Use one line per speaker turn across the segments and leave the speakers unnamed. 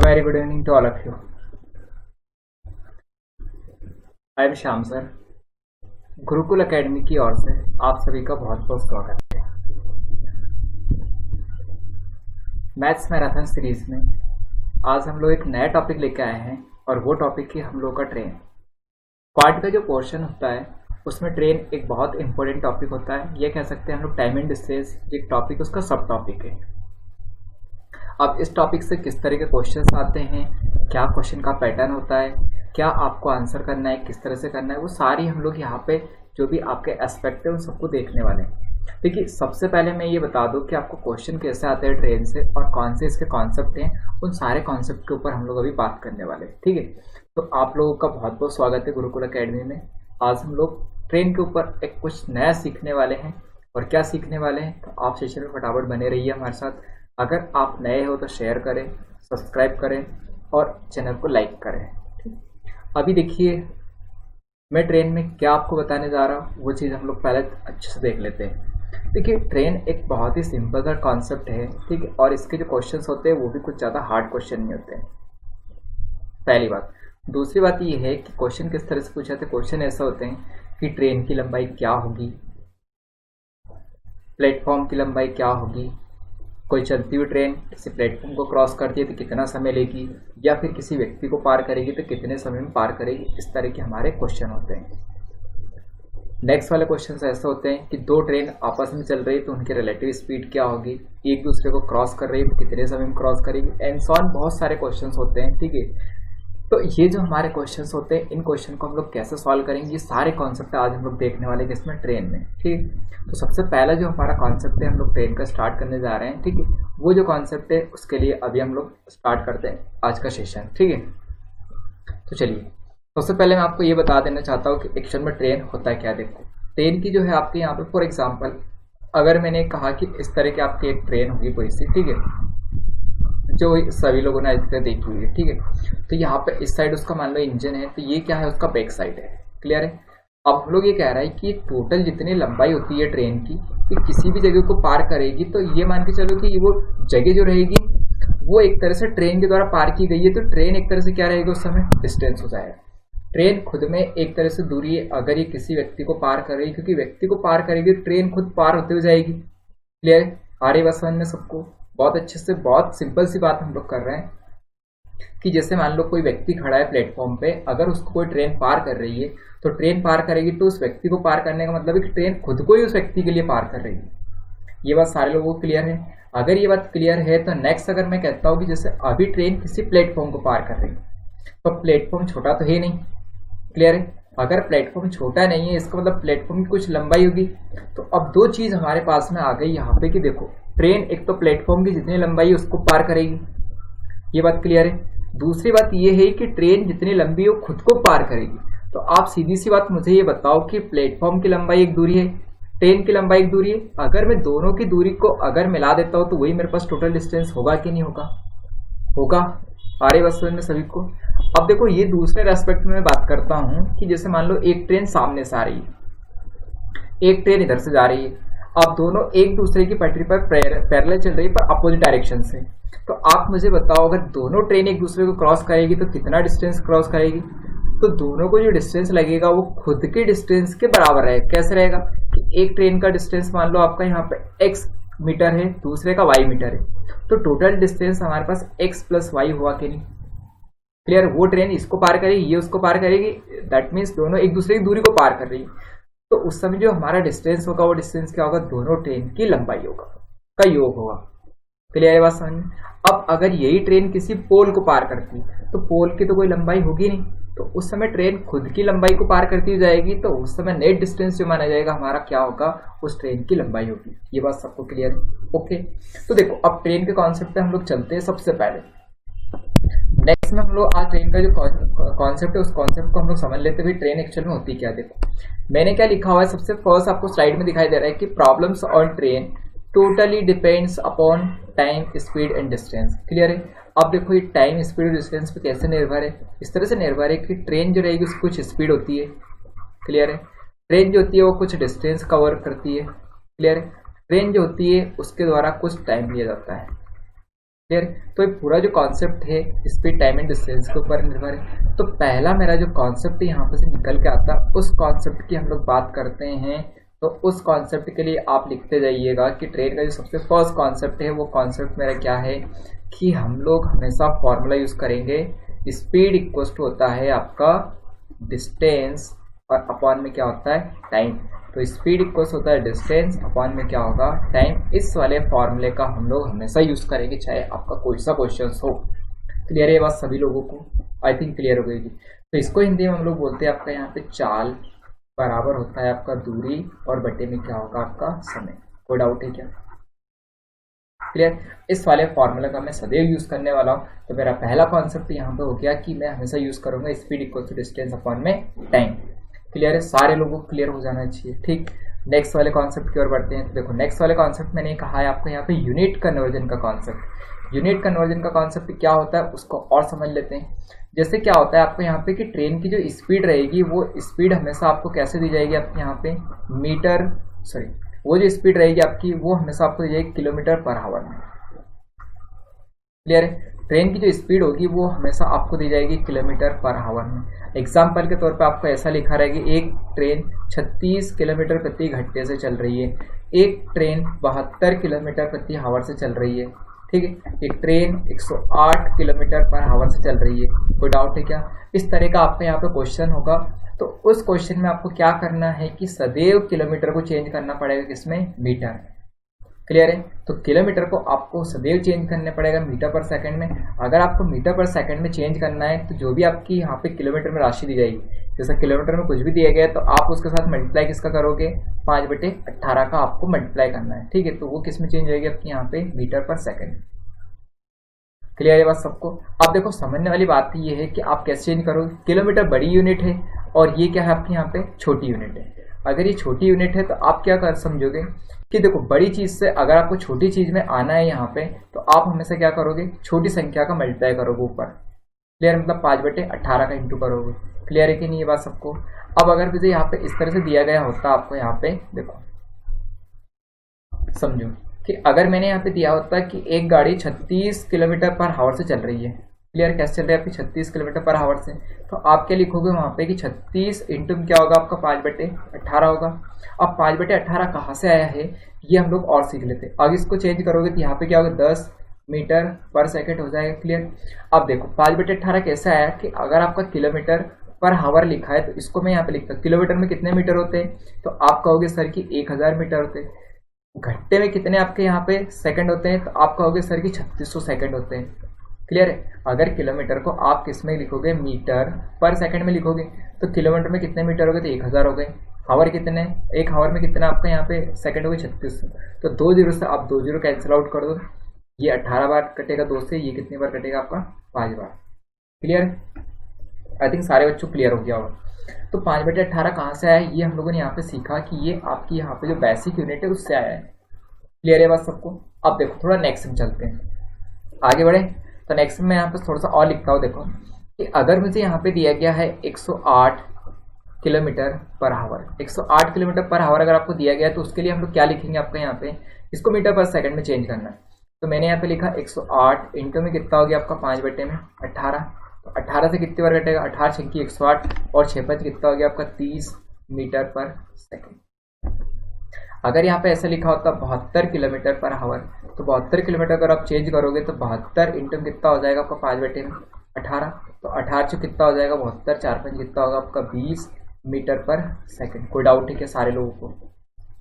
Very good evening to all of you. I am Shyam sir, Gurukul academy की ओर से आप सभी का बहुत बहुत स्वागत है। मैथ्स मैराथन सीरीज में आज हम लोग एक नया टॉपिक लेके आए हैं और वो टॉपिक है हम लोग का ट्रेन। पार्ट का जो पोर्शन होता है उसमें ट्रेन एक बहुत इंपॉर्टेंट टॉपिक होता है। ये कह सकते हैं हम लोग टाइम एंड डिस्टेंस एक टॉपिक उसका सब टॉपिक है। अब इस टॉपिक से किस तरह के क्वेश्चंस आते हैं, क्या क्वेश्चन का पैटर्न होता है, क्या आपको आंसर करना है, किस तरह से करना है, वो सारी हम लोग यहाँ पे जो भी आपके एस्पेक्ट है उन सबको देखने वाले हैं। देखिए, सबसे पहले मैं ये बता दूं कि आपको क्वेश्चन कैसे आते हैं ट्रेन से और कौन से इसके कॉन्सेप्ट हैं। उन सारे कॉन्सेप्ट के ऊपर हम लोग अभी बात करने वाले हैं, ठीक है। तो आप लोगों का बहुत बहुत स्वागत है गुरुकुल एकेडमी में। आज हम लोग ट्रेन के ऊपर एक कुछ नया सीखने वाले हैं। और क्या सीखने वाले हैं तो आप सेशन में फटाफट बने रहिए हमारे साथ। अगर आप नए हो तो शेयर करें, सब्सक्राइब करें और चैनल को लाइक करें, ठीक। अभी देखिए, मैं ट्रेन में क्या आपको बताने जा रहा हूँ वो चीज़ हम लोग पहले अच्छे से देख लेते हैं। देखिए, ट्रेन एक बहुत ही सिंपल सा कॉन्सेप्ट है, ठीक है। और इसके जो क्वेश्चंस होते हैं वो भी कुछ ज़्यादा हार्ड क्वेश्चन नहीं होते हैं, पहली बात। दूसरी बात ये है कि क्वेश्चन किस तरह से पूछे थे। क्वेश्चन ऐसे होते हैं कि ट्रेन की लंबाई क्या होगी, प्लेटफॉर्म की लंबाई क्या होगी, कोई चलती हुई ट्रेन किसी प्लेटफॉर्म को क्रॉस करती है तो कितना समय लेगी, या फिर किसी व्यक्ति को पार करेगी तो कितने समय में पार करेगी। इस तरह के हमारे क्वेश्चन होते हैं। नेक्स्ट वाले क्वेश्चन ऐसे होते हैं कि दो ट्रेन आपस में चल रही है तो उनकी रिलेटिव स्पीड क्या होगी, एक दूसरे को क्रॉस कर रही है तो कितने समय में क्रॉस करेगी, एंड सो ऑन। बहुत सारे क्वेश्चन होते हैं, ठीक है। तो ये जो हमारे क्वेश्चंस होते हैं, इन क्वेश्चन को हम लोग कैसे सॉल्व करेंगे, ये सारे कॉन्सेप्ट आज हम लोग देखने वाले हैं इसमें ट्रेन में, ठीक। तो सबसे पहला जो हमारा कॉन्सेप्ट है हम लोग ट्रेन का स्टार्ट करने जा रहे हैं, ठीक है। वो जो कॉन्सेप्ट है उसके लिए अभी हम लोग स्टार्ट करते हैं आज का सेशन, ठीक है। तो चलिए, सबसे पहले मैं आपको ये बता देना चाहता हूँ कि एक्चुअल में ट्रेन होता है क्या। देखो, ट्रेन की जो है आपके यहाँ पे फॉर एग्जाम्पल अगर मैंने कहा कि इस तरह की आपकी एक ट्रेन होगी कोई सी, ठीक है, जो सभी लोगों ने आज तक देखी हुई है, ठीक है। तो यहाँ पे इस साइड उसका मान लो इंजन है, तो ये क्या है, उसका बैक साइड है, क्लियर है। अब हम लोग ये कह रहा है कि टोटल जितनी लंबाई होती है ट्रेन की, कि किसी भी जगह को पार करेगी, तो ये मान के चलो कि वो जगह जो रहेगी वो एक तरह से ट्रेन के द्वारा पार की गई है। तो ट्रेन एक तरह से क्या रहेगा उस समय, डिस्टेंस हो जाएगा। ट्रेन खुद में एक तरह से दूरी है अगर ये किसी व्यक्ति को पार कर रही है, क्योंकि व्यक्ति को पार करेगी तो ट्रेन खुद पार होते हुए जाएगी, क्लियर है। आ रही बात समझ में सबको, बहुत अच्छे से, बहुत सिंपल सी बात हम लोग कर रहे हैं कि जैसे मान लो कोई व्यक्ति खड़ा है प्लेटफॉर्म पे, अगर उसको कोई ट्रेन पार कर रही है तो ट्रेन पार करेगी तो उस व्यक्ति को पार करने का मतलब है कि ट्रेन खुद को ही उस व्यक्ति के लिए पार कर रही है। ये बात सारे लोगों को क्लियर है। अगर ये बात क्लियर है तो नेक्स्ट अगर मैं कहता हूँ कि जैसे अभी ट्रेन किसी प्लेटफॉर्म को पार कर रही है, तो प्लेटफॉर्म छोटा तो है नहीं, क्लियर है। अगर प्लेटफॉर्म छोटा नहीं है इसका मतलब प्लेटफॉर्म की कुछ लंबाई होगी। तो अब दो चीज हमारे पास में आ गई यहाँ पे कि देखो, ट्रेन एक तो प्लेटफॉर्म की जितनी लंबाई है उसको पार करेगी, ये बात क्लियर है। दूसरी बात ये है कि ट्रेन जितनी लंबी हो खुद को पार करेगी। तो आप सीधी सी बात मुझे ये बताओ कि प्लेटफॉर्म की लंबाई एक दूरी है, ट्रेन की लंबाई एक दूरी है। अगर मैं दोनों की दूरी को अगर मिला देता हूँ तो वही मेरे पास टोटल डिस्टेंस होगा कि नहीं होगा, होगा। आ रही बात समझ में सभी को। अब देखो, ये दूसरे रेस्पेक्ट में मैं बात करता हूँ कि जैसे मान लो एक ट्रेन सामने से आ रही है, एक ट्रेन इधर से जा रही है। अब दोनों एक दूसरे की पटरी पर पैरेलल चल रही है पर अपोजिट डायरेक्शन से। तो आप मुझे बताओ, अगर दोनों ट्रेन एक दूसरे को क्रॉस करेगी तो कितना डिस्टेंस क्रॉस करेगी। तो दोनों को जो डिस्टेंस लगेगा वो खुद के डिस्टेंस के बराबर रहेगा। कैसे रहेगा कि एक ट्रेन का डिस्टेंस मान लो आपका यहाँ पे x मीटर है, दूसरे का y मीटर है, तो टोटल डिस्टेंस हमारे पास x प्लस वाई हुआ कि नहीं, क्लियर। वो ट्रेन इसको पार करेगी, ये उसको पार करेगी, दैट मीन्स दोनों एक दूसरे की दूरी को पार कर रही है। तो उस समय जो हमारा डिस्टेंस होगा वो डिस्टेंस क्या होगा, दोनों ट्रेन की लंबाई होगा का योग होगा, क्लियर है बात समझ में। अब अगर यही ट्रेन किसी पोल को पार करती है तो पोल की तो कोई लंबाई होगी नहीं, तो उस समय ट्रेन खुद की लंबाई को पार करती जाएगी। तो उस समय नेट डिस्टेंस जो माना जाएगा हमारा क्या होगा, उस ट्रेन की लंबाई होगी। ये बात सबको क्लियर है, ओके। तो देखो, अब ट्रेन के कॉन्सेप्ट पे हम लोग चलते हैं। सबसे पहले नेक्स्ट में हम लोग आज ट्रेन का जो कॉन्सेप्ट है उस कॉन्सेप्ट को हम लोग समझ लेते हुए ट्रेन एक्चुअल में होती क्या। देखो, मैंने क्या लिखा हुआ है, सबसे फर्स्ट आपको स्लाइड में दिखाई दे रहा है कि problems on train totally depends upon time, speed and distance, clear है। अब देखो, ये टाइम, स्पीड और डिस्टेंस पे कैसे निर्भर है, इस तरह से निर्भर है कि ट्रेन जो रहेगी उसकी कुछ स्पीड होती है, क्लियर है। ट्रेन जो होती है वो कुछ डिस्टेंस कवर करती है, क्लियर है। ट्रेन जो होती है उसके द्वारा कुछ टाइम लिया जाता है, क्लियर। तो ये पूरा जो कॉन्सेप्ट है स्पीड, टाइम एंड डिस्टेंस के ऊपर निर्भर है। तो पहला मेरा जो कॉन्सेप्ट यहाँ पे से निकल के आता है उस कॉन्सेप्ट की हम लोग बात करते हैं। तो उस कॉन्सेप्ट के लिए आप लिखते जाइएगा कि ट्रेन का जो सबसे फर्स्ट कॉन्सेप्ट है वो कॉन्सेप्ट मेरा क्या है कि हम लोग हमेशा फॉर्मूला यूज करेंगे, स्पीड इक्वल टू होता है आपका डिस्टेंस और अपॉन में क्या होता है टाइम। तो स्पीड इक्वल्स होता है डिस्टेंस, अपॉन में क्या होगा टाइम। इस वाले फॉर्मूले का हम लोग हमेशा यूज करेंगे चाहे आपका कोई सा क्वेश्चन हो। क्लियर है ये बात सभी लोगों को? आई थिंक क्लियर हो गई। तो इसको हिंदी में हम लोग बोलते हैं आपका यहाँ पे चाल बराबर होता है आपका दूरी और बटे में क्या होगा आपका समय। कोई डाउट है क्या? क्लियर। इस वाले फॉर्मूला का मैं सदैव यूज करने वाला हूँ। तो मेरा पहला कॉन्सेप्ट यहाँ पे हो गया कि मैं हमेशा यूज करूंगा speed equal to distance upon में टाइम। क्लियर है, सारे लोगों को क्लियर हो जाना चाहिए। ठीक, नेक्स्ट वाले कॉन्सेप्ट की ओर बढ़ते हैं। तो देखो नेक्स्ट वाले कॉन्सेप्ट मैंने कहा है आपको यहाँ पे यूनिट कन्वर्जन का कॉन्सेप्ट। यूनिट कन्वर्जन का कॉन्सेप्ट क्या होता है उसको और समझ लेते हैं। जैसे क्या होता है आपको यहाँ पे कि ट्रेन की जो स्पीड रहेगी वो स्पीड हमेशा आपको कैसे दी जाएगी, आपके यहाँ पे मीटर, सॉरी वो जो स्पीड रहेगी आपकी वो हमेशा आपको दी जाएगी किलोमीटर पर आवर में। क्लियर है, ट्रेन की जो स्पीड होगी वो हमेशा आपको दी जाएगी किलोमीटर पर आवर में। एग्जाम्पल के तौर पे आपको ऐसा लिखा रहेगा एक ट्रेन 36 किलोमीटर प्रति घंटे से चल रही है, एक ट्रेन 72 किलोमीटर प्रति आवर से चल रही है। ठीक है, एक ट्रेन 108 किलोमीटर पर आवर से चल रही है। कोई डाउट है क्या? इस तरह का आपका यहाँ पे क्वेश्चन होगा। तो उस क्वेश्चन में आपको क्या करना है कि सदैव किलोमीटर को चेंज करना पड़ेगा किसमें, मीटर। क्लियर है, तो किलोमीटर को आपको सदैव चेंज करने पड़ेगा मीटर पर सेकंड में। अगर आपको मीटर पर सेकंड में चेंज करना है तो जो भी आपकी यहाँ पे किलोमीटर में राशि दी जाएगी, जैसा किलोमीटर में कुछ भी दिया गया है तो आप उसके साथ मल्टीप्लाई किसका करोगे, 5/18 का आपको मल्टीप्लाई करना है। ठीक है, तो वो किस में चेंज होगी आपकी यहाँ पे मीटर पर सेकंड। क्लियर है बात सबको? अब देखो समझने वाली बात ये है कि आप कैसे चेंज करोगे। किलोमीटर बड़ी यूनिट है और ये क्या है आपके यहाँ पे छोटी यूनिट है। अगर ये छोटी यूनिट है तो आप क्या कर समझोगे कि देखो बड़ी चीज से अगर आपको छोटी चीज में आना है यहाँ पे तो आप हमेशा क्या करोगे, छोटी संख्या का मल्टीप्लाई करोगे ऊपर। क्लियर, मतलब 5/18 का इंटू करोगे। क्लियर है कि नहीं ये बात सबको? अब अगर मुझे यहाँ पे इस तरह से दिया गया होता आपको यहाँ पे देखो समझो कि अगर मैंने यहाँ पे दिया होता कि एक गाड़ी 36 किलोमीटर पर आवर से चल रही है। क्लियर, कैसे चल रही है आपकी 36 किलोमीटर पर आवर से, तो आप क्या लिखोगे वहाँ पे कि 36 इंटू क्या होगा आपका 5/18 होगा। अब 5/18 कहाँ से आया है ये हम लोग और सीख लेते हैं। आगे इसको चेंज करोगे तो यहाँ पे क्या होगा 10 मीटर पर सेकेंड हो जाएगा। क्लियर, अब देखो 5/18 कैसे आया कि अगर आपका किलोमीटर पर आवर लिखा है तो इसको मैं यहाँ पे लिखता हूँ किलोमीटर में कितने मीटर होते हैं, तो आप कहोगे सर कि 1000 मीटर होते हैं। घंटे में कितने आपके यहाँ पे सेकंड होते हैं, तो आप कहोगे सर कि 3600 सेकंड होते हैं। क्लियर है, अगर किलोमीटर को आप किस में लिखोगे, मीटर पर सेकंड में लिखोगे तो किलोमीटर में कितने मीटर हो गए, तो 1000 हो गए। हावर कितने, एक हावर में कितना आपका यहाँ पे सेकंड हो गए 3600। तो 2 जीरो से आप 2 जीरो कैंसिल आउट कर दो, ये 18 बार कटेगा 2 से, ये कितनी बार कटेगा आपका 5 बार। क्लियर, आई थिंक सारे बच्चों क्लियर हो गया होगा। तो 5/18 कहाँ से आया है ये हम लोगों ने यहाँ पे सीखा कि ये आपकी यहाँ पे जो बेसिक यूनिट है उससे आया है। क्लियर है बात सबको? अब देखो थोड़ा नेक्स्ट में चलते हैं, आगे बढ़े। तो नेक्स्ट में यहाँ पे थोड़ा सा और लिखता हूँ। देखो कि अगर मुझे यहाँ पे दिया गया है 108 kilometre per our, 108 kilometre per our अगर आपको दिया गया है तो उसके लिए हम लोग क्या लिखेंगे, आपका यहाँ पे इसको मीटर पर सेकंड में चेंज करना है। तो मैंने यहाँ पे लिखा 108 इंटू में कितना हो गया आपका 5/18। तो 18 से कितनी बार कटेगा, 18 छक्की 108 और 6×5 कितना हो गया आपका 30 मीटर पर सेकंड। अगर यहाँ पे ऐसा लिखा होता 72 किलोमीटर पर आवर, तो 72 किलोमीटर अगर आप चेंज करोगे तो 72 इंटू कितना हो जाएगा आपका 5/18। तो 18 से कितना हो जाएगा 72, 4×5 कितना होगा आपका 20 मीटर पर सेकंड। कोई डाउट है क्या सारे लोगों को?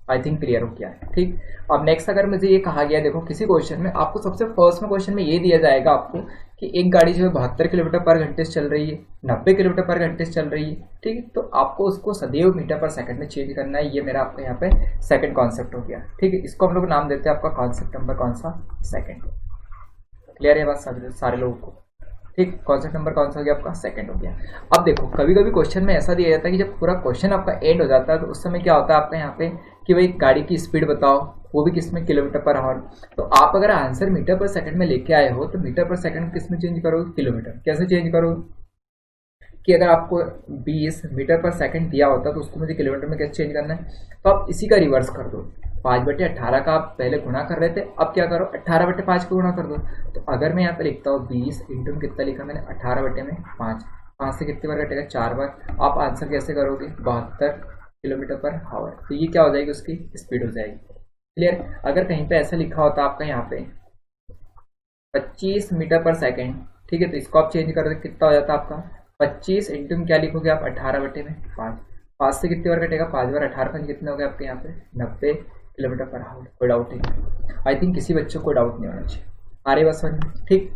आई थिंक क्लियर हो गया है। ठीक, अब नेक्स्ट अगर मुझे ये कहा गया, देखो किसी क्वेश्चन में आपको सबसे फर्स्ट में क्वेश्चन में ये दिया जाएगा आपको कि एक गाड़ी जो है 72 किलोमीटर पर घंटे से चल रही है, 90 किलोमीटर पर घंटे से चल रही है। ठीक है, तो आपको उसको सदैव मीटर पर सेकंड में चेंज करना है। ये मेरा आपका यहाँ पे सेकंड कॉन्सेप्ट हो गया। ठीक है, इसको हम लोग नाम देते हैं आपका कॉन्सेप्ट नंबर कौन सा, सेकंड। क्लियर है बात सारे लोगों को? ठीक, कॉन्सेप्ट नंबर कौन सा हो गया आपका, सेकंड हो गया। अब देखो कभी कभी क्वेश्चन में ऐसा दिया जाता है कि जब पूरा क्वेश्चन आपका एंड हो जाता है तो उस समय क्या होता है आपका यहाँ पे कि भाई गाड़ी की स्पीड बताओ, वो भी किस में, किलोमीटर पर आवर। तो आप अगर आंसर मीटर पर सेकंड में लेके आए हो तो मीटर पर सेकंड किस में चेंज करोगे, किलोमीटर। कैसे चेंज करोगे, कि अगर आपको 20 मीटर पर सेकंड दिया होता तो उसको मुझे किलोमीटर में कैसे चेंज करना है, तो आप इसी का रिवर्स कर दो। 5/18 का आप पहले गुणा कर रहे थे, अब क्या करो 18/5 का गुणा कर दो। तो अगर मैं यहाँ पे लिखता हूँ 20 इंटू कितना लिखा मैंने 18/5, 5 से कितनी बार कटेगा 4 बार। आप आंसर कैसे करोगे 72 किलोमीटर पर आवर। तो ये क्या हो जाएगी उसकी स्पीड हो जाएगी। क्लियर। अगर कहीं पे ऐसा लिखा होता आपका यहाँ पे 25 मीटर पर सेकेंड, ठीक है, तो इसको आप चेंज कर दो कितना हो जाता आपका 25 इंटू में क्या लिखोगे आप 18/5, 5 से कितनी बार कटेगा 5 बार, 18 कितने हो गए आपके यहाँ पे 90 किलोमीटर पर आवर। कोई डाउट नहीं, आई थिंक किसी बच्चों को डाउट नहीं होना चाहिए। आ रही बस ठीक,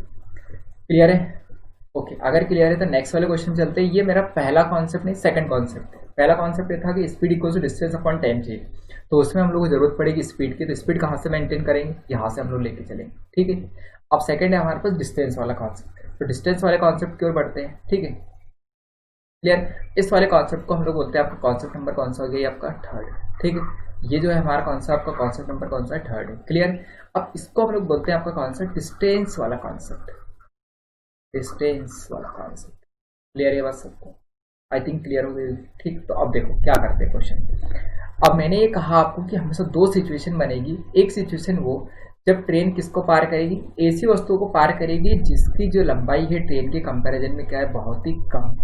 क्लियर है। ओके, अगर क्लियर है तो नेक्स्ट वाले क्वेश्चन चलते हैं। ये मेरा पहला कॉन्सेप्ट नहीं सेकंड कॉन्सेप्ट है। पहला कॉन्सेप्ट ये था कि speed equal to distance upon time चाहिए, तो उसमें हम लोग को जरूरत पड़ेगी स्पीड की। तो स्पीड कहाँ से मेंटेन करेंगे, यहाँ से हम लोग लेके चलेंगे, ठीक है। अब सेकंड है हमारे पास डिस्टेंस वाला कॉन्सेप्ट, तो डिस्टेंस वाले कॉन्सेप्ट की ओर बढ़ते हैं, ठीक है, क्लियर। इस वाले कॉन्सेप्ट को हम लोग बोलते हैं, आपका कॉन्सेप्ट नंबर कौन सा हो गया, आपका थर्ड, ठीक है। ये जो है हमारा कॉन्सेप्ट, आपका कॉन्सेप्ट नंबर कौन सा है, थर्ड है, क्लियर। अब इसको हम लोग बोलते हैं आपका कॉन्सेप्ट डिस्टेंस वाला कॉन्सेप्ट, डिस्टेंस वाला कॉन्सेप्ट। क्लियर है बात सबको, आई थिंक क्लियर हो गई, ठीक। तो अब देखो क्या करते हैं क्वेश्चन। अब मैंने ये कहा आपको कि हमेशा दो सिचुएशन बनेगी। एक सिचुएशन वो जब ट्रेन किसको पार करेगी, ऐसी वस्तुओं को पार करेगी जिसकी जो लंबाई है ट्रेन के कंपैरिजन में क्या है, बहुत ही कम।